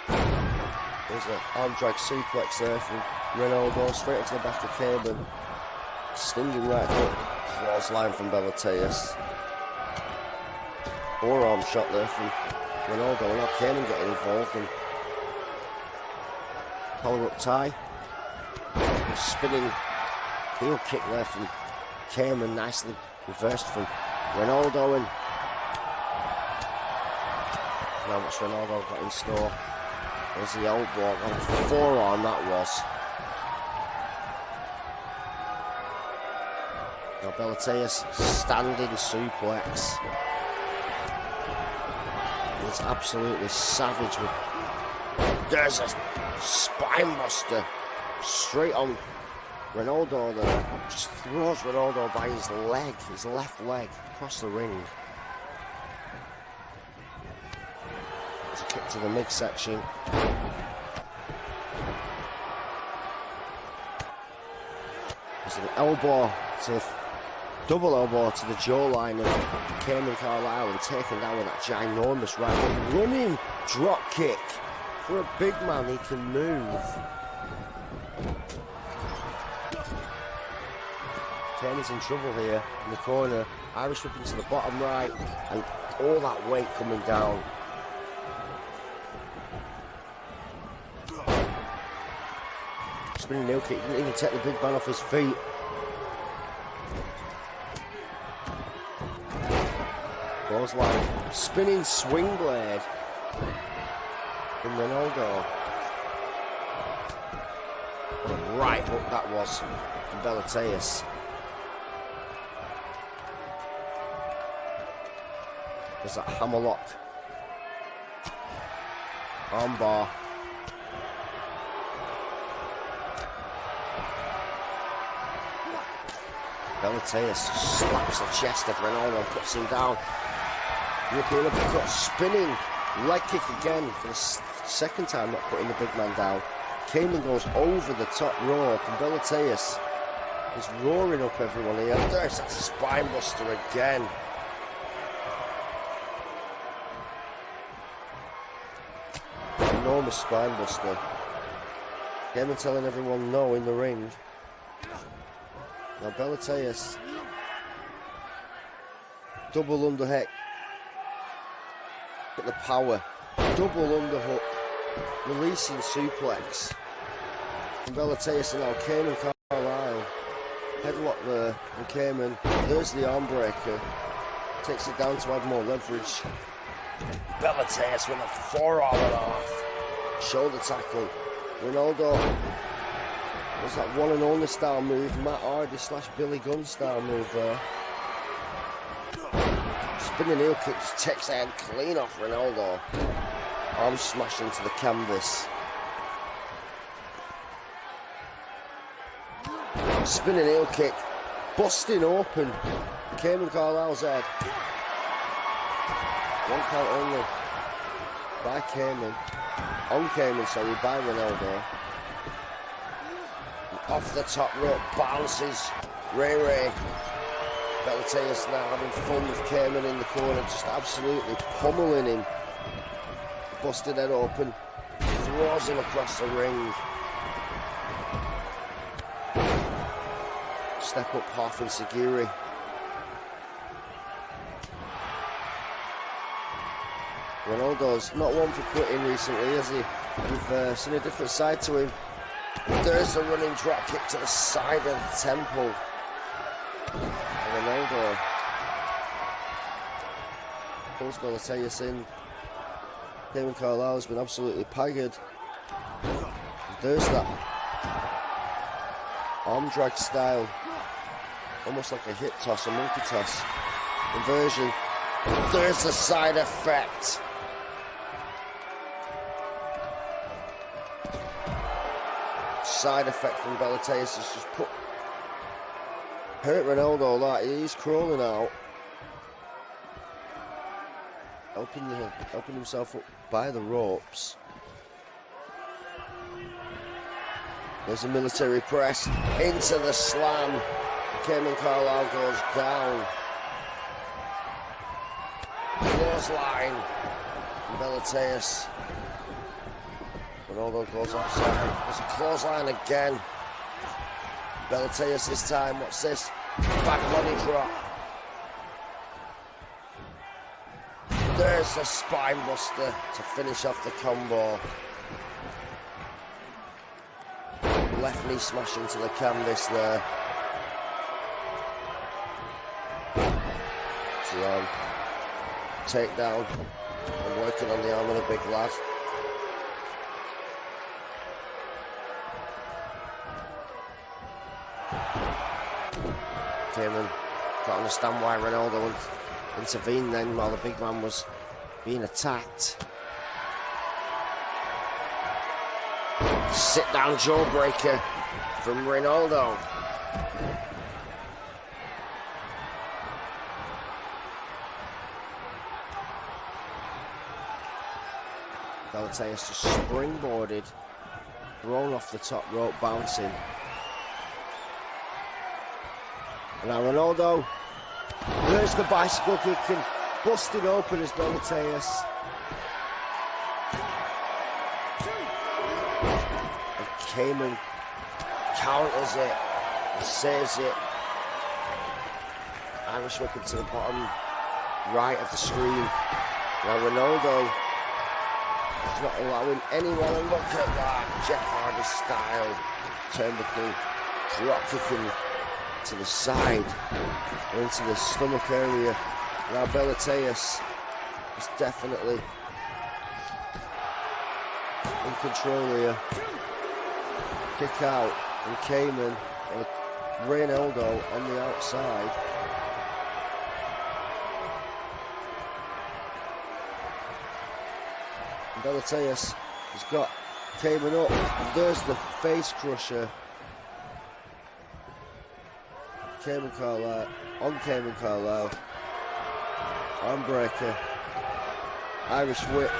There's an arm drag suplex there from Ronaldo straight onto the back of Cayman. Stinging right hook. Clothesline from Bellateus. Forearm shot there from Ronaldo. Now Cayman getting involved in collar up tie. Spinning heel kick there from Cayman, nicely reversed from Ronaldo. And now what's Ronaldo got in store? There's the elbow on the forearm, that was. Now Bellateus standing suplex. It's absolutely savage. There's a spine buster straight on Ronaldo there. Just throws Ronaldo by his leg, his left leg, across the ring. There's a kick to the midsection. There's an elbow to the double elbow to the jawline of Cayman Carlisle and taken down with that ginormous right hook. Running drop kick. For a big man, he can move. Cayman's in trouble here in the corner. Irish whip into the bottom right, and all that weight coming down. Spinning heel kick, didn't even take the big man off his feet. Clothesline, spinning swing blade from Ronaldo. What a right hook that was from Bellateus. There's that hammerlock. Armbar. Bellateus slaps the chest of Ronaldo and puts him down. European uppercut, spinning leg kick again for the second time, not putting the big man down. Cayman goes over the top rope, and Bellateus is roaring up everyone here. There's that spine buster again. Enormous spine buster. Cayman telling everyone no in the ring. Now Bellateus, double underhook. At the power, double underhook, releasing suplex. And Bellateus and now Cayman Carlisle. Headlock there from Cayman. There's the arm breaker. Takes it down to add more leverage. Bellateus with a forearm and off. Shoulder tackle. Ronaldo. There's that one and only style move. Matt Hardy / Billy Gunn style move there. Spinning heel kick takes the head clean off Ronaldo. Arm smash into the canvas. Spinning heel kick, busting open Cayman Carlisle's head. One count only by Cayman. On Cayman, sorry, by Ronaldo. Off the top rope, bounces Ray. Bellateus now having fun with Cayman in the corner, just absolutely pummeling him. Busted head open, throws him across the ring. Step up half in Sagiri. Ronaldo's not one for quitting recently, has he? We've seen a different side to him. There's a running drop kick to the side of the temple. Ronaldo pulls Bellateus in. Cayman Carlisle has been absolutely paggered. There's that arm drag style, almost like a hip toss, a monkey toss inversion. There's the side effect. Side effect from Bellateus has just hurt Ronaldo that he's crawling out, helping himself up by the ropes. There's a military press into the slam. Cayman Carlisle goes down. Clothesline. Belateus. Ronaldo goes outside. There's a clothesline again. Belateus this time. What's this? Back body drop. There's the spine buster to finish off the combo. Left knee smash into the canvas there. So, takedown and working on the arm of the big lad. Cayman got to understand why Ronaldo intervened then while the big man was being attacked. Sit down jawbreaker from Ronaldo. Belateus just springboarded, thrown off the top rope, bouncing. And now Ronaldo, there's the bicycle kick and busted open as Belateus. And Cayman counters it and saves it. Irish whip into the bottom right of the screen. Now Ronaldo is not allowing anyone to look at that. Jeff Hardy style turnbuckle drop kicking to the side into the stomach area. Now Belateus is definitely in control here. Kick out from Cayman and Ronaldo on the outside. And Belateus has got Cayman up. And there's the face crusher. Cayman Carlisle, on Cayman Carlisle, armbreaker, Irish whip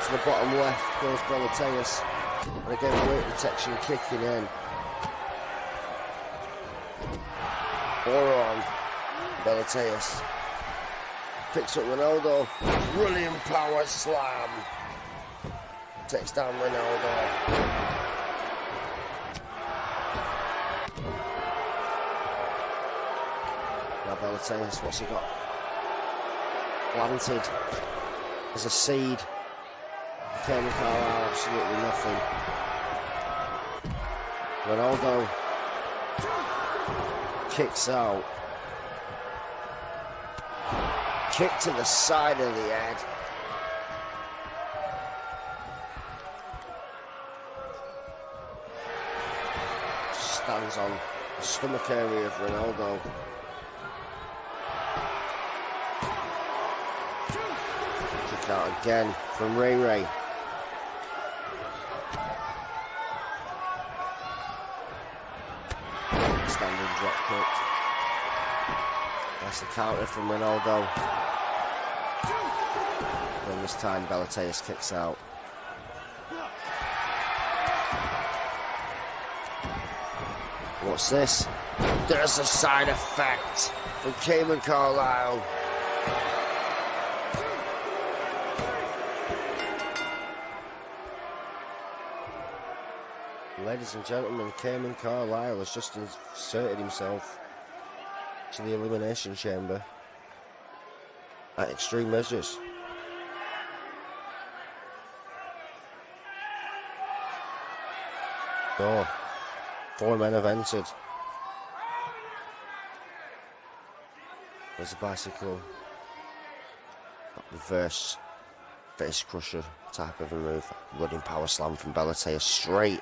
to the bottom left goes Belateus, and again weight protection kicking in. Forearm, Belateus picks up Ronaldo, brilliant power slam, takes down Ronaldo. Now Belateus, what's he got? Planted as a seed. Cayman Carlisle, absolutely nothing. Ronaldo kicks out. Kick to the side of the head. Stands on the stomach area of Ronaldo. Kick out again from Ray Ray. Standing drop kick. That's the counter from Ronaldo. Then this time Belateus kicks out. What's this? There's a side effect from Cayman Carlisle. Ladies and gentlemen, Cayman Carlisle has just inserted himself to the Elimination Chamber at Extreme Measures. So, 4 men have entered. There's a bicycle, reverse face crusher type of a move, running power slam from Belateus straight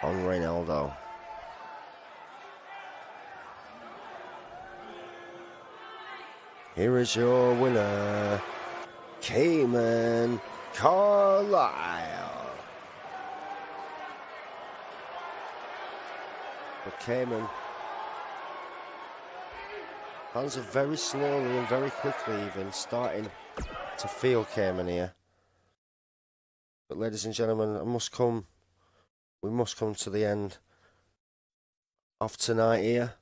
on Ronaldo. Here is your winner, Cayman Carlisle. But Cayman, fans are very slowly and very quickly even starting to feel Cayman here. But ladies and gentlemen, we must come to the end of tonight here.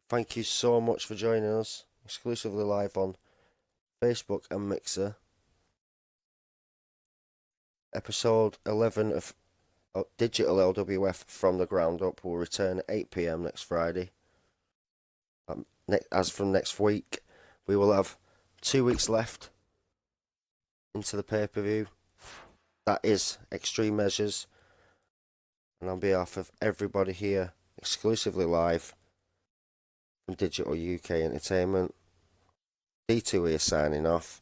Thank you so much for joining us, exclusively live on Facebook and Mixer. Episode 11 of Digital LWF from the ground up will return at 8 p.m. next Friday. As from next week, we will have 2 weeks left into the pay-per-view. That is Extreme Measures. And on behalf of everybody here, exclusively live from Digital UK Entertainment, D2 here signing off.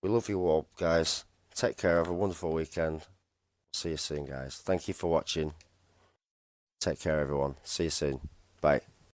We love you all, guys. Take care. Have a wonderful weekend. See you soon, guys. Thank you for watching. Take care, everyone. See you soon. Bye.